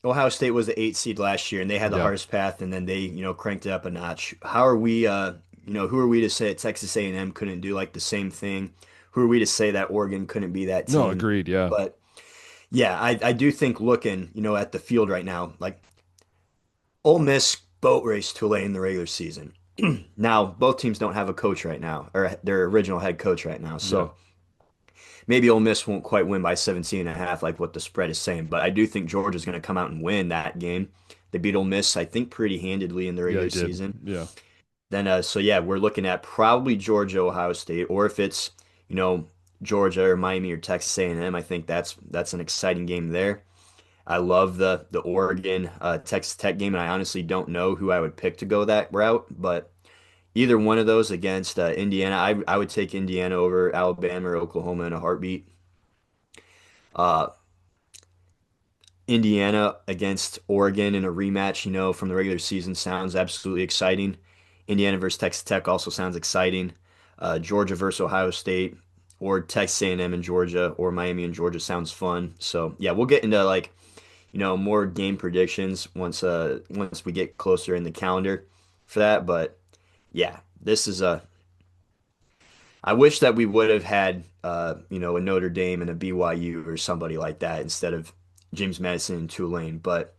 Ohio State was the 8th seed last year, and they had the Yeah, hardest path, and then they cranked it up a notch. How are we? Who are we to say that Texas A&M couldn't do like the same thing? Who are we to say that Oregon couldn't be that no, team? agreed. Yeah, But yeah, I do think looking, at the field right now, like Ole Miss boat raced Tulane in the regular season. Now, both teams don't have a coach right now, or their original head coach right now. yeah, So maybe Ole Miss won't quite win by 17 and a half, like what the spread is saying. But I do think Georgia's going to come out and win that game. They beat Ole Miss, I think, pretty handedly in the yeah. regular They did. season. Yeah, Then, so yeah, we're looking at probably Georgia, Ohio State, or if it's, Georgia or Miami or Texas A&M, I think that's an exciting game there. I love the Oregon Texas Tech game, and I honestly don't know who I would pick to go that route, but either one of those against Indiana, I would take Indiana over Alabama or Oklahoma in a heartbeat. Uh, Indiana against Oregon in a rematch, from the regular season sounds absolutely exciting. Indiana versus Texas Tech also sounds exciting. Georgia versus Ohio State, or Texas A&M and Georgia, or Miami and Georgia sounds fun. So yeah, we'll get into like more game predictions once we get closer in the calendar for that. But yeah, this is a. I wish that we would have had a Notre Dame and a BYU or somebody like that instead of James Madison and Tulane. But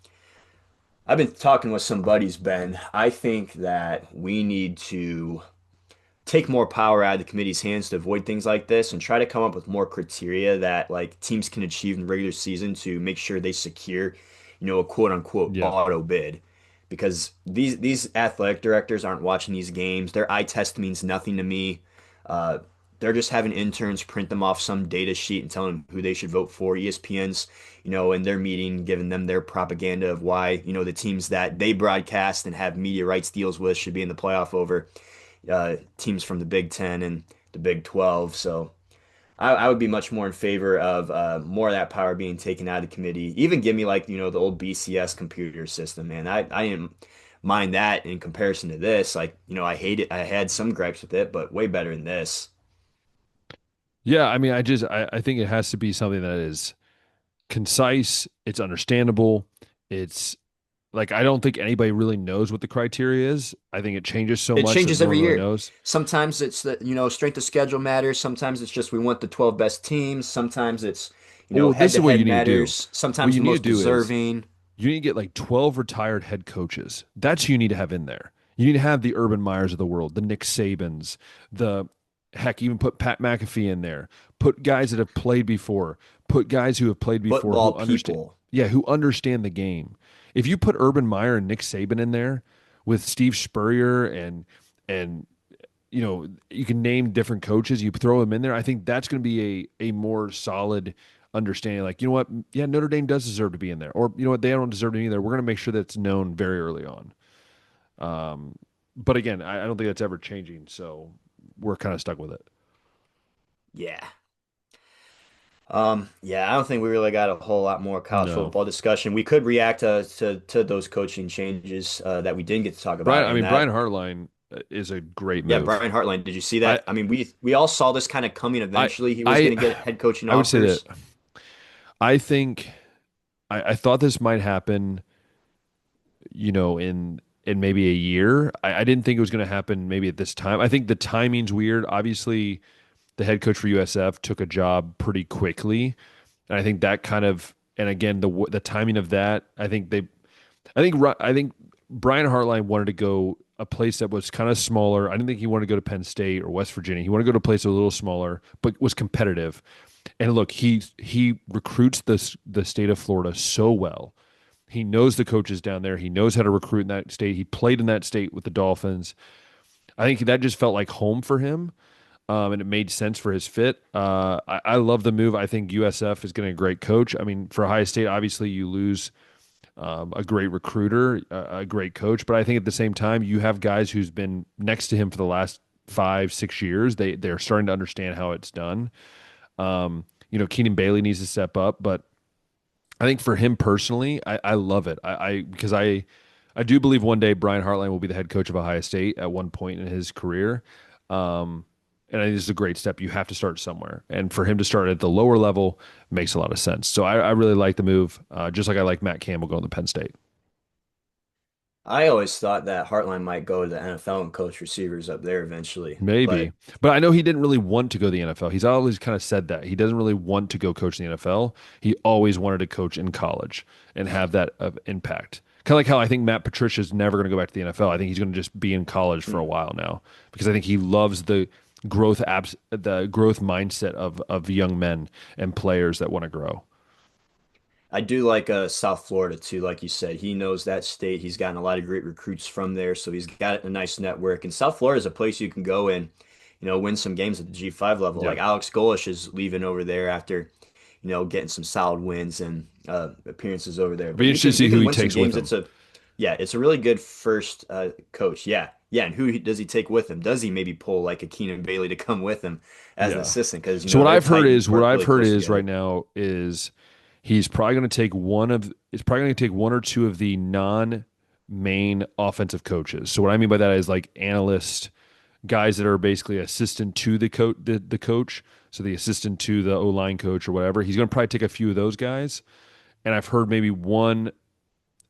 I've been talking with some buddies, Ben. I think that we need to take more power out of the committee's hands to avoid things like this and try to come up with more criteria that like teams can achieve in the regular season to make sure they secure, a quote unquote yeah. auto bid. Because these athletic directors aren't watching these games. Their eye test means nothing to me. Uh, they're just having interns print them off some data sheet and telling them who they should vote for. ESPN's, in their meeting, giving them their propaganda of why, the teams that they broadcast and have media rights deals with should be in the playoff over teams from the Big Ten and the Big 12. So I would be much more in favor of more of that power being taken out of the committee. Even give me like, the old BCS computer system, man. I didn't mind that in comparison to this. Like, I hate it. I had some gripes with it, but way better than this. Yeah, I mean, I think it has to be something that is concise, it's understandable, it's like I don't think anybody really knows what the criteria is. I think it changes so It much that changes no one every really year. knows. Sometimes it's that, strength of schedule matters. Sometimes it's just we want the 12 best teams. Sometimes it's, Well, head this to is what head you need to do. matters. What Sometimes you the need to most do is deserving. you need to get like 12 retired head coaches. That's who you need to have in there. You need to have the Urban Meyers of the world, the Nick Sabans, the heck, even put Pat McAfee in there. Put guys that have played before. Put guys who have played before who Football understand. people. Yeah, who understand the game. If you put Urban Meyer and Nick Saban in there with Steve Spurrier and you can name different coaches, you throw them in there. I think that's going to be a more solid understanding. Like, you know what? Yeah, Notre Dame does deserve to be in there, or you know what? They don't deserve to be there. We're going to make sure that it's known very early on. Um, but again, I don't think that's ever changing. So we're kind of stuck with it. Yeah. Yeah, I don't think we really got a whole lot more college No, football discussion. We could react to those coaching changes that we didn't get to talk Brian. about, I and mean, Brian that, Hartline is a great yeah, move. Brian Hartline. Did you see I, that? I mean, we all saw this kind of coming. I, Eventually, he was I, going to get head coaching I would say that offers. I think I thought this might happen in maybe a year. I didn't think it was going to happen maybe at this time. I think the timing's weird. Obviously, the head coach for USF took a job pretty quickly, and I think that kind of and again the timing of that. I think Brian Hartline wanted to go a place that was kind of smaller. I didn't think he wanted to go to Penn State or West Virginia. He wanted to go to a place a little smaller, but was competitive. And look, he recruits the state of Florida so well. He knows the coaches down there. He knows how to recruit in that state. He played in that state with the Dolphins. I think that just felt like home for him. and it made sense for his fit. I love the move. I think USF is getting a great coach. I mean, for Ohio State, obviously you lose a great recruiter, a great coach, but I think at the same time you have guys who's been next to him for the last 5, 6 years. They're starting to understand how it's done. Keenan Bailey needs to step up, but I think for him personally, I love it. Because I do believe one day Brian Hartline will be the head coach of Ohio State at one point in his career. Um, and I think this is a great step. You have to start somewhere. And for him to start at the lower level makes a lot of sense. So I really like the move, just like I like Matt Campbell going to Penn State. I always thought that Hartline might go to the NFL and coach receivers up there eventually, Maybe. but But I know he didn't really want to go to the NFL. He's always kind of said that. He doesn't really want to go coach in the NFL. He always wanted to coach in college and have that impact. Kind of like how I think Matt Patricia is never going to go back to the NFL. I think he's going to just be in college for a mm, while now because I think he loves the growth mindset of young men and players that want to grow. I do like South Florida too. Like you said, he knows that state. He's gotten a lot of great recruits from there, so he's got a nice network. And South Florida is a place you can go and, win some games at the G5 level. Yeah. Like Alex Golish is leaving over there after, getting some solid wins and appearances over there. I'll But be you interested to can see you who can he win some takes with games. him. It's a really good first coach. Yeah, yeah. And does he take with him? Does he maybe pull like a Keenan Bailey to come with him as an Yeah. assistant? Because So they're tight and what work I've really heard close is right together. now is he's probably going to take one or two of the non main offensive coaches. So what I mean by that is like analyst guys that are basically assistant to the coach. So the assistant to the O line coach or whatever. He's going to probably take a few of those guys. And I've heard maybe one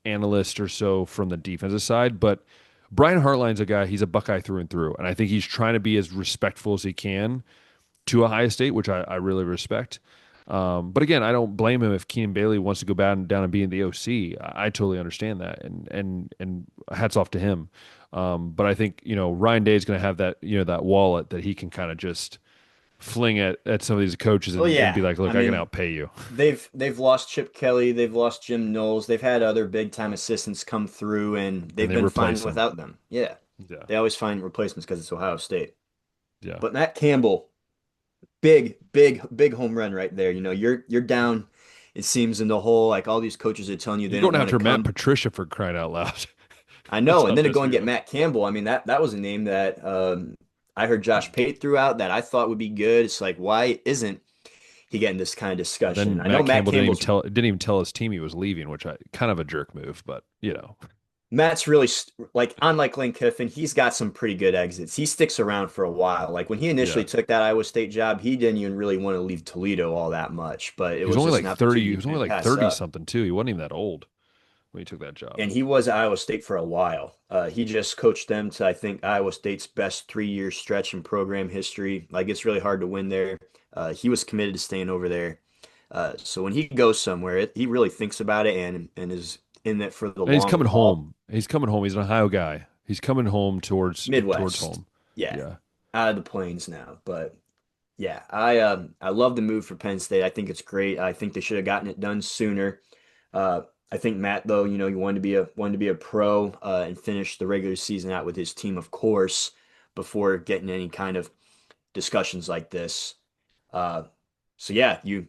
analyst or so from the defensive side, but Brian Hartline's a guy, he's a Buckeye through and through. And I think he's trying to be as respectful as he can to Ohio State, which I really respect. But again, I don't blame him if Keenan Bailey wants to go down and be in the OC. I totally understand that, and hats off to him. But I think Ryan Day is going to have that wallet that he can kind of just fling at some of these coaches Well, and be yeah. like, I look, I can mean, outpay you, they've lost Chip Kelly, they've lost Jim Knowles, they've had other big time assistants come through, and and they've they been fine replace him. without them. Yeah, Yeah, they always find replacements because it's Ohio State. yeah. But Matt Campbell, big, big, big home run right there. You're down. It seems in the hole, like all these coaches are telling you You're they going don't want to after Matt come. Patricia for crying out loud. I That's know, how and then to pissed go and we get are. Matt Campbell. I mean that was a name that I heard Josh Pate threw out that I thought would be good. It's like why isn't he getting this kind of discussion? Then I know Matt Matt Campbell Campbell's didn't even tell his team he was leaving, which I kind of a jerk move, but Matt's really like unlike Lane Kiffin, he's got some pretty good exits. He sticks around for a while. Like when he initially yeah. took that Iowa State job, he didn't even really want to leave Toledo all that much, but it He was was only just an like 30. opportunity He he was only couldn't like pass 30 up. something too. He wasn't even that old when he took that job. And he was at Iowa State for a while. He just coached them to, I think, Iowa State's best 3 year stretch in program history. Like it's really hard to win there. He was committed to staying over there. So when he goes somewhere, he really thinks about it and is in it for the And he's long coming haul. home. He's coming home. He's an Ohio guy. He's coming home towards Midwest, home. yeah, Yeah. out of the plains now. But yeah, I love the move for Penn State. I think it's great. I think they should have gotten it done sooner. Uh, I think Matt, though, he wanted to be a pro and finish the regular season out with his team, of course, before getting any kind of discussions like this. Uh, so yeah, you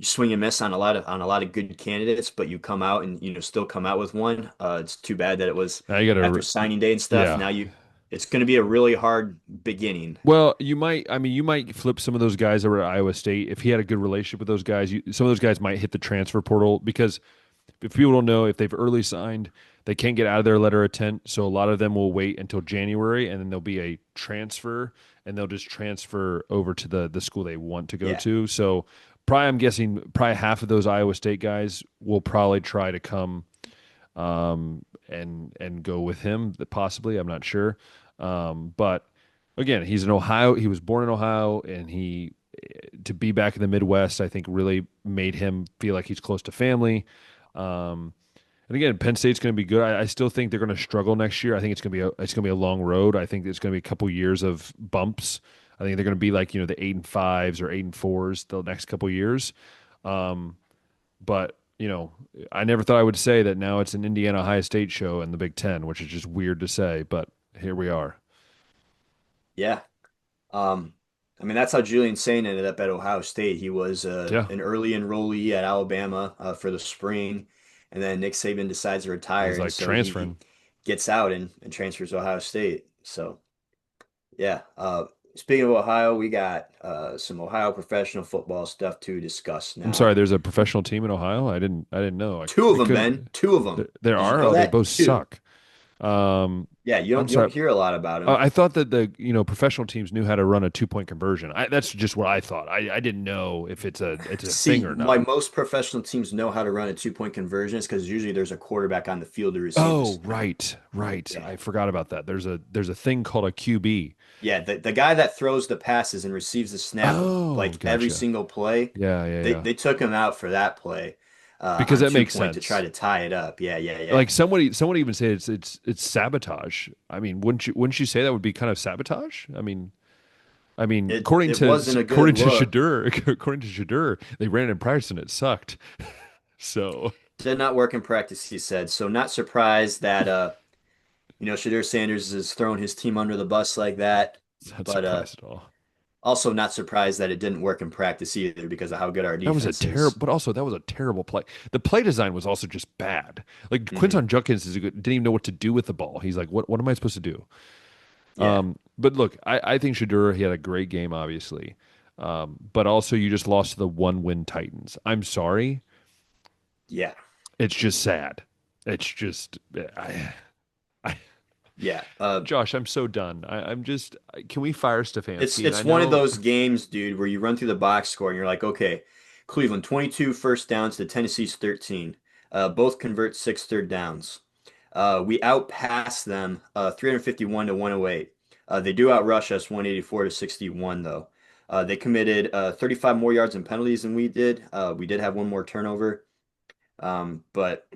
swing and miss on a lot of good candidates, but you come out and still come out with one. It's too bad that it was Now you got after to signing day and stuff. yeah. Now it's going to be a really hard beginning. Well, you might flip some of those guys that were at Iowa State if he had a good relationship with those guys. Some of those guys might hit the transfer portal because if people don't know, if they've early signed, they can't get out of their letter of intent. So a lot of them will wait until January, and then there'll be a transfer, and they'll just transfer over to the school they want to go Yeah. to. So probably, I'm guessing probably half of those Iowa State guys will probably try to come and go with him. Possibly, I'm not sure. But again, he's in Ohio. He was born in Ohio, and he to be back in the Midwest, I think really made him feel like he's close to family. Um, and again, Penn State's going to be good. I still think they're going to struggle next year. I think it's going to be a long road. I think it's going to be a couple years of bumps. I think they're going to be like the 8-5s or 8-4s the next couple years. Um, but I never thought I would say that now it's an Indiana Ohio State show in the Big Ten, which is just weird to say, but here we are. Yeah. Um, I mean, that's how Julian Saint ended up at Ohio State. He was Yeah, an early enrollee at Alabama for the spring, and then Nick Saban decides to he's retire, and like so he transferring. gets out and transfers to Ohio State. So yeah. Speaking of Ohio, we got some Ohio professional football stuff to discuss I'm sorry. now. There's a professional team in Ohio. I didn't know. Two of I them, Ben. couldn't. Two of them. There Did you are. know Oh, they that? both Two. suck. Um, Yeah, I'm you don't sorry. hear a lot about them. I thought that the professional teams knew how to run a 2 point conversion. That's just what I thought. I didn't know if it's a thing See, or why not. most professional teams know how to run a 2-point conversion is because usually there's a quarterback on the field to receive the Oh, snap. right, right. Yeah. I forgot about that. There's a thing called a QB. Yeah, the guy that throws the passes and receives the snap Oh, like every gotcha. single play, Yeah, yeah, they yeah. they took him out for that play Because on that two makes point to try sense. to tie it up. Yeah, yeah, yeah. Like someone even say it's sabotage. I mean, wouldn't you say that would be kind of sabotage? I mean, It wasn't a good according to look. Shadur, according to Shadur, they ran it in practice and it sucked. So Did not work in practice, he said. So not surprised that Shadur Sanders is throwing his team under the bus like that. not But surprised at all. also not surprised that it didn't work in practice either because of how good our That was a defense terrible, is. but also that was a terrible play. The play design was also just bad. Like Hmm. Quinton Judkins didn't even know what to do with the ball. He's like, what am I supposed to do? Yeah, But look, I think Shadura, he had a great game, obviously. But also you just lost to the one win Titans. I'm sorry. yeah, It's just sad. It's just, I, yeah. Josh, I'm so done. Can we fire It's Stefanski? And I it's one of know those games, dude, where you run through the box score and you're like, okay, Cleveland 22 first downs to Tennessee's 13. Both convert six third downs. We outpass them 351 to 108. They do outrush us 184 to 61 though. They committed 35 more yards and penalties than we did. We did have one more turnover. But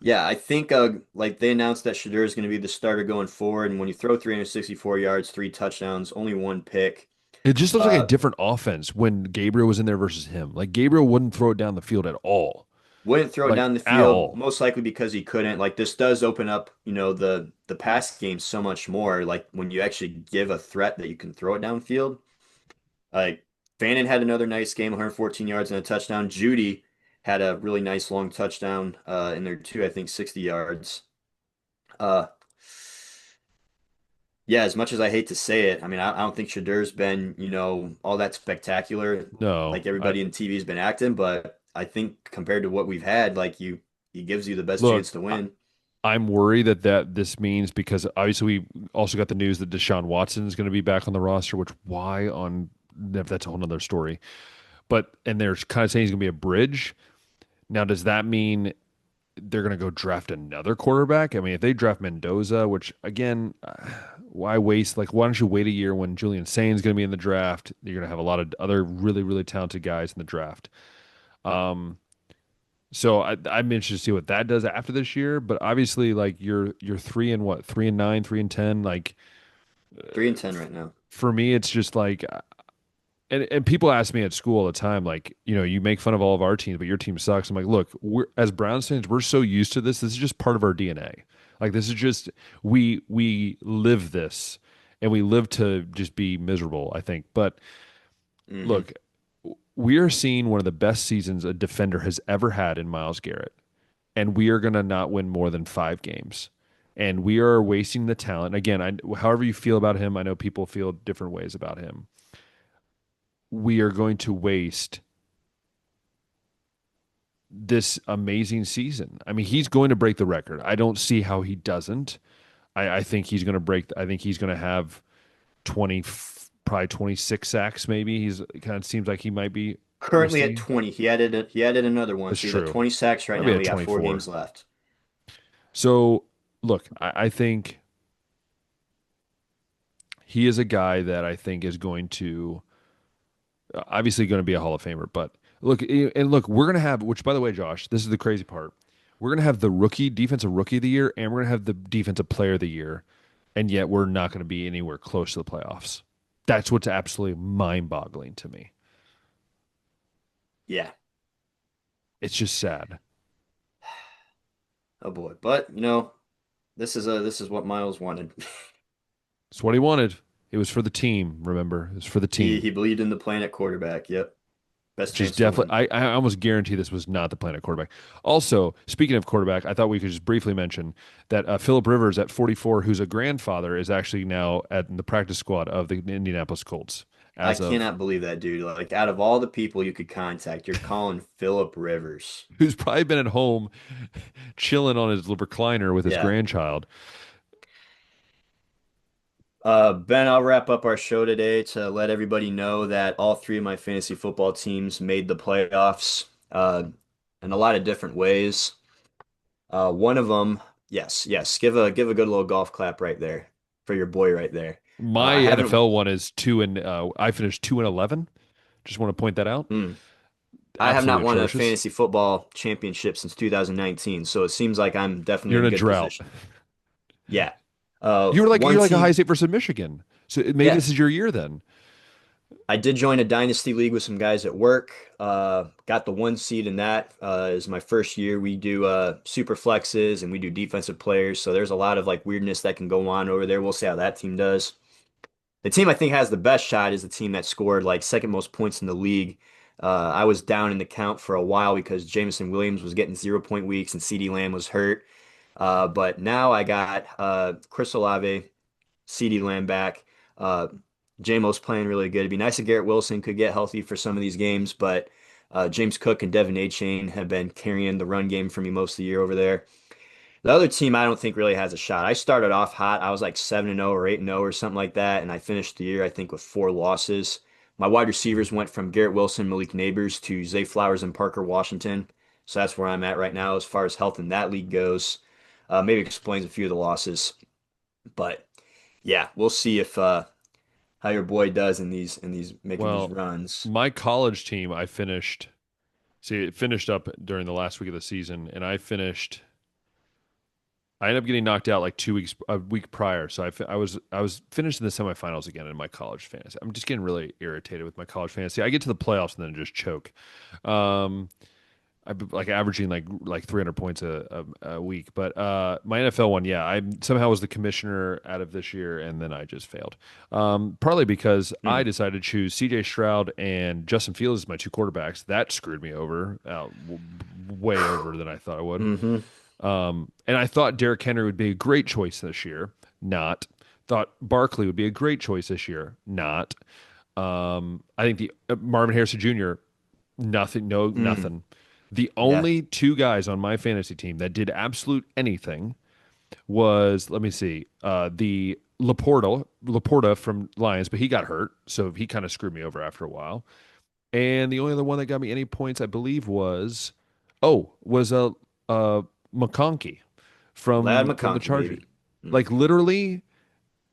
yeah, I think like they announced that Shadur is going to be the starter going forward, and when you throw 364 yards, three touchdowns, only one pick, it just looks like a uh, different offense when Gabriel was in there versus him. Like Gabriel wouldn't throw it down the field at all. wouldn't throw it Like down the at field, all. most likely because he couldn't. Like this does open up, the pass game so much more. Like when you actually give a threat that you can throw it downfield. Like Fannin had another nice game, 114 yards and a touchdown. Judy had a really nice long touchdown in there too, I think 60 yards. Uh, Yeah, as much as I hate to say it, I mean, I don't think Shadur's been, all that spectacular No. like everybody in TV's been acting, but I think compared to what we've had, like he gives you the best Look, chance to win. I'm worried that this means because obviously we also got the news that Deshaun Watson is going to be back on the roster, which why on if that's a whole nother story. But and they're kind of saying he's going to be a bridge. Now, does that mean they're going to go draft another quarterback? I mean, if they draft Mendoza, which again, why waste? Like, why don't you wait a year when Julian Saint's going to be in the draft? You're going to have a lot of other really, really talented guys in the draft. Um, so I'm interested to see what that does after this year. But obviously, like you're 3-9, 3-10. Like 3-10 right now. for me, it's just like and people ask me at school all the time, like, you make fun of all of our teams, but your team sucks. I'm like, look, we're as Browns fans, we're so used to this. This is just part of our DNA. Like this is just we live this and we live to just be miserable, I think. But Hmm. look, we are seeing one of the best seasons a defender has ever had in Miles Garrett, and we are gonna not win more than 5 games. And we are wasting the talent. Again, however you feel about him, I know people feel different ways about him. We are going to waste this amazing season. I mean, he's going to break the record. I don't see how he doesn't. I think he's going to break. I think he's going to have 20, probably 26 sacks. Maybe it kind of seems like he might be. We'll Currently at see. 20. He added another one, That's so he's at true. 20 sacks right Maybe now. at We got four 24. games left. So look, I think he is a guy that I think is going to obviously going to be a Hall of Famer. But look, we're going to have. Which, by the way, Josh, this is the crazy part. We're going to have the defensive rookie of the year, and we're going to have the defensive player of the year, and yet we're not going to be anywhere close to the playoffs. That's what's absolutely mind-boggling to me. Yeah. It's just sad. Oh boy. But, this is what Miles wanted. It's what he wanted. It was for the team, remember? It was for the He team. he believed in the plan at quarterback. Yep. Best Which is chance to definitely, win. I almost guarantee this was not the plan at quarterback. Also, speaking of quarterback, I thought we could just briefly mention that Philip Rivers at 44, who's a grandfather, is actually now at the practice squad of the Indianapolis Colts I as of, cannot believe that, dude. Like out of all the people you could contact, you're calling Philip Rivers. who's probably been at home chilling on his recliner with his Yeah. grandchild. Ben, I'll wrap up our show today to let everybody know that all three of my fantasy football teams made the playoffs in a lot of different ways. One of them, yes, yes, give a good little golf clap right there for your boy right there. My I haven't, NFL one is I finished 2-11. Just want to point that out. hmm, I have Absolutely not won a atrocious. fantasy football championship since 2019, so it seems like I'm definitely You're in in a good drought. position. Yeah. You're One like Ohio team, State versus Michigan. So maybe yeah. this is your year then. I did join a dynasty league with some guys at work. Got the one seed in that. Is my first year. We do super flexes and we do defensive players. So there's a lot of like weirdness that can go on over there. We'll see how that team does. The team I think has the best shot is the team that scored like second most points in the league. I was down in the count for a while because Jameson Williams was getting 0 point weeks and CeeDee Lamb was hurt. But now I got Chris Olave, CeeDee Lamb back. Uh, JMO's playing really good. It'd be nice if Garrett Wilson could get healthy for some of these games, but James Cook and Devin Achane have been carrying the run game for me most of the year over there. The other team I don't think really has a shot. I started off hot. I was like 7-0 or 8-0 or something like that, and I finished the year I think with 4 losses. My wide receivers went from Garrett Wilson, Malik Neighbors to Zay Flowers and Parker Washington. So that's where I'm at right now as far as health in that league goes. Maybe explains a few of the losses, but yeah, we'll see if how your boy does in these making these Well, runs. my college team, I finished. See, it finished up during the last week of the season, and I finished. I ended up getting knocked out like 2 weeks, a week prior. So I was finished in the semifinals again in my college fantasy. I'm just getting really irritated with my college fantasy. I get to the playoffs and then just choke. Um, I've been like averaging like 300 points a week. But my NFL one, yeah, I somehow was the commissioner out of this year, and then I just failed. Partly because I Hmm. decided to choose C.J. Stroud and Justin Fields as my two quarterbacks. That screwed me over, way over than I thought I would. Mm-hmm. And I thought Derrick Henry would be a great choice this year. Not. Thought Barkley would be a great choice this year. Not. I think the Marvin Harrison Jr. Nothing. No, Mm. nothing. The Yeah. only two guys on my fantasy team that did absolute anything was, let me see, the Laporta from Lions, but he got hurt, so he kind of screwed me over after a while. And the only other one that got me any points, I believe, was a McConkey Lad from the McConkey, Chargers. baby. Mm. Like literally,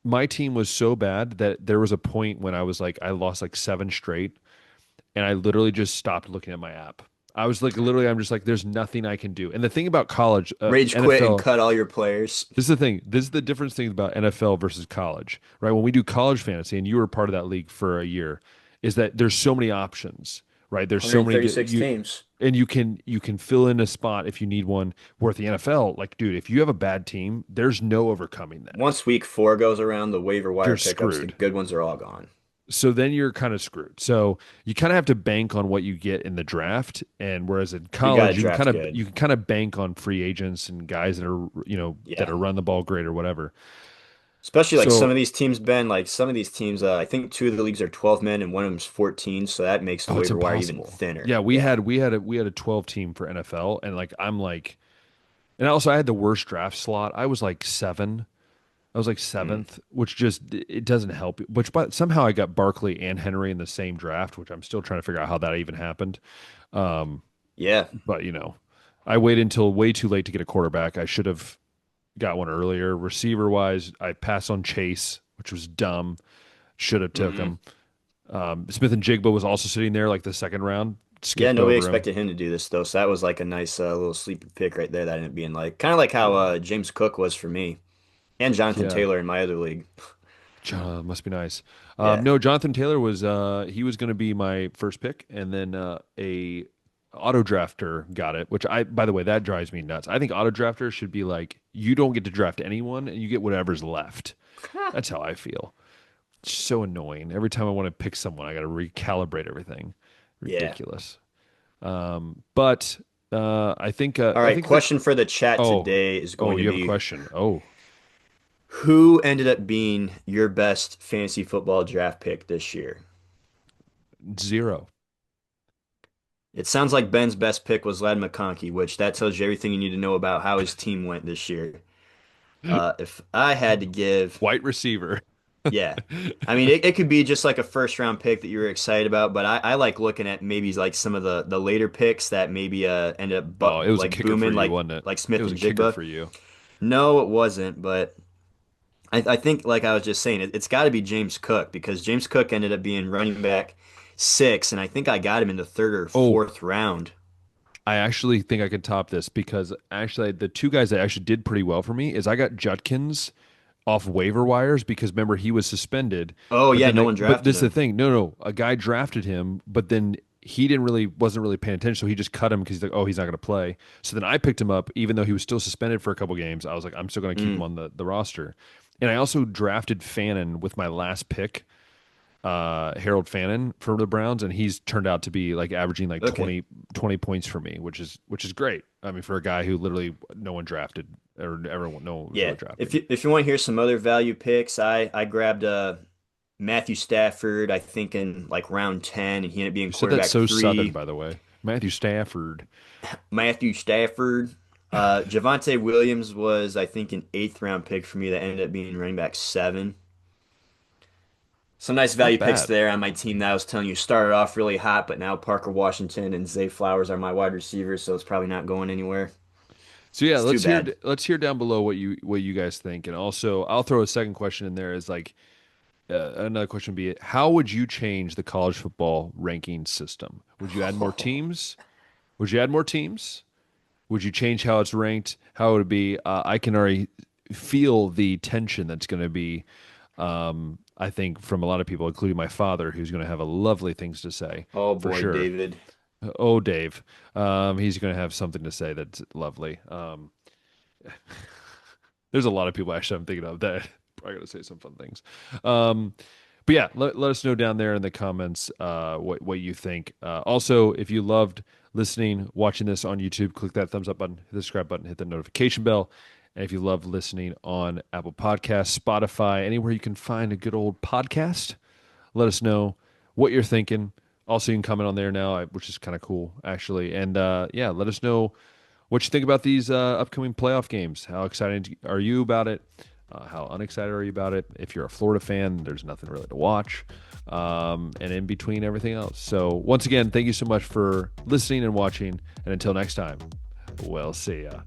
my team was so bad that there was a point when I was like, I lost like seven straight, and I literally just stopped looking at my app. I was like, literally, I'm just like, there's nothing I can do. And the thing about college, Rage quit and NFL, cut all your players. this is the thing. This is the difference thing about NFL versus college, right? When we do college fantasy, and you were part of that league for a year, is that there's so many options, right? There's so many 136 you teams. and you can fill in a spot if you need one. Where at the NFL, like, dude, if you have a bad team, there's no overcoming that. Once week 4 goes around, the waiver wire You're pickups, the screwed. good ones are all gone. So then you're kind of screwed. So you kind of have to bank on what you get in the draft, and whereas in You got to college draft good. you can kind of bank on free agents and guys that are that Yeah. are run the ball great or whatever. Especially like some So of these teams, Ben, like some of these teams, I think two of the leagues are 12 men and one of them's 14, so that makes the oh, it's waiver wire even impossible. thinner. Yeah, Yeah. we had a 12 team for NFL, and like I'm like, and also I had the worst draft slot. I was like seven. I was like Mm. seventh, which just it doesn't help. Which but somehow I got Barkley and Henry in the same draft, which I'm still trying to figure out how that even happened. Um, Yeah. but I waited until way too late to get a quarterback. I should have got one earlier. Receiver wise, I passed on Chase, which was dumb. Should have took Hmm. him. Smith and Jigba was also sitting there like the second round. Yeah, Skipped nobody over him. expected him to do this though, so that was like a nice little sleeper pick right there that ended up being like kind of like how Yeah, James Cook was for me and Jonathan yeah. Taylor in my other league. Must be nice. Yeah. No, Jonathan Taylor was he was going to be my first pick, and then a auto drafter got it. Which I, by the way, that drives me nuts. I think auto drafters should be like you don't get to draft anyone, and you get whatever's left. That's how I feel. It's so annoying. Every time I want to pick someone, I got to recalibrate everything. Yeah. Ridiculous. But All I right. think the Question for the chat oh today is oh going to you have a be question. Oh, who ended up being your best fantasy football draft pick this year? zero. It sounds like Ben's best pick was Lad McConkey, which that tells you everything you need to know about how his team went this year. If I had to give, White receiver. yeah. I mean, it could be just like a first round pick that you were excited about, but I like looking at maybe like some of the later picks that maybe ended up Oh, it was a like kicker for booming, you, wasn't it? like It Smith was a and kicker Jigba. for you. No, it wasn't, but I think like I was just saying, it's got to be James Cook because James Cook ended up being running back 6, and I think I got him in the third or Oh, fourth round. I actually think I could top this because actually the two guys that actually did pretty well for me is I got Judkins off waiver wires because remember he was suspended, Oh but yeah, then no one but drafted this is the him. thing. No, a guy drafted him, but then he didn't really wasn't really paying attention, so he just cut him because he's like, oh, he's not going to play. So then I picked him up, even though he was still suspended for a couple games. I was like, I'm still going to keep him Mm, on the roster, and I also drafted Fannin with my last pick, Harold Fannin for the Browns, and he's turned out to be like averaging like okay. 20 points for me, which is great. I mean, for a guy who literally no one drafted or everyone no one was Yeah. really drafting. If you want to hear some other value picks, I grabbed Matthew Stafford, I think in like round 10, and he ended up being You said that quarterback so Southern, 3. by the way. Matthew Stafford. Matthew Stafford. Javonte Williams was, I think, an eighth round pick for me that ended up being running back 7. Some nice Not value picks bad. there on my team that I was telling you started off really hot, but now Parker Washington and Zay Flowers are my wide receivers, so it's probably not going anywhere. So yeah, It's too bad. let's hear down below what you guys think, and also I'll throw a second question in there. Is like another question would be how would you change the college football ranking system? Would you add more teams? Would you add more teams? Would you change how it's ranked? How would it be? I can already feel the tension that's going to be. I think from a lot of people, including my father, who's going to have a lovely things to say Oh for boy, sure. David. Oh, Dave, he's going to have something to say that's lovely. There's a lot of people actually I'm thinking of that probably going to say some fun things. Um, but yeah, let us know down there in the comments what you think. Also, if you loved listening, watching this on YouTube, click that thumbs up button, hit the subscribe button, hit the notification bell. And if you love listening on Apple Podcasts, Spotify, anywhere you can find a good old podcast, let us know what you're thinking. Also, you can comment on there now, which is kind of cool, actually. And yeah, let us know what you think about these upcoming playoff games. How excited are you about it? How unexcited are you about it? If you're a Florida fan, there's nothing really to watch. And in between everything else. So, once again, thank you so much for listening and watching. And until next time, we'll see ya.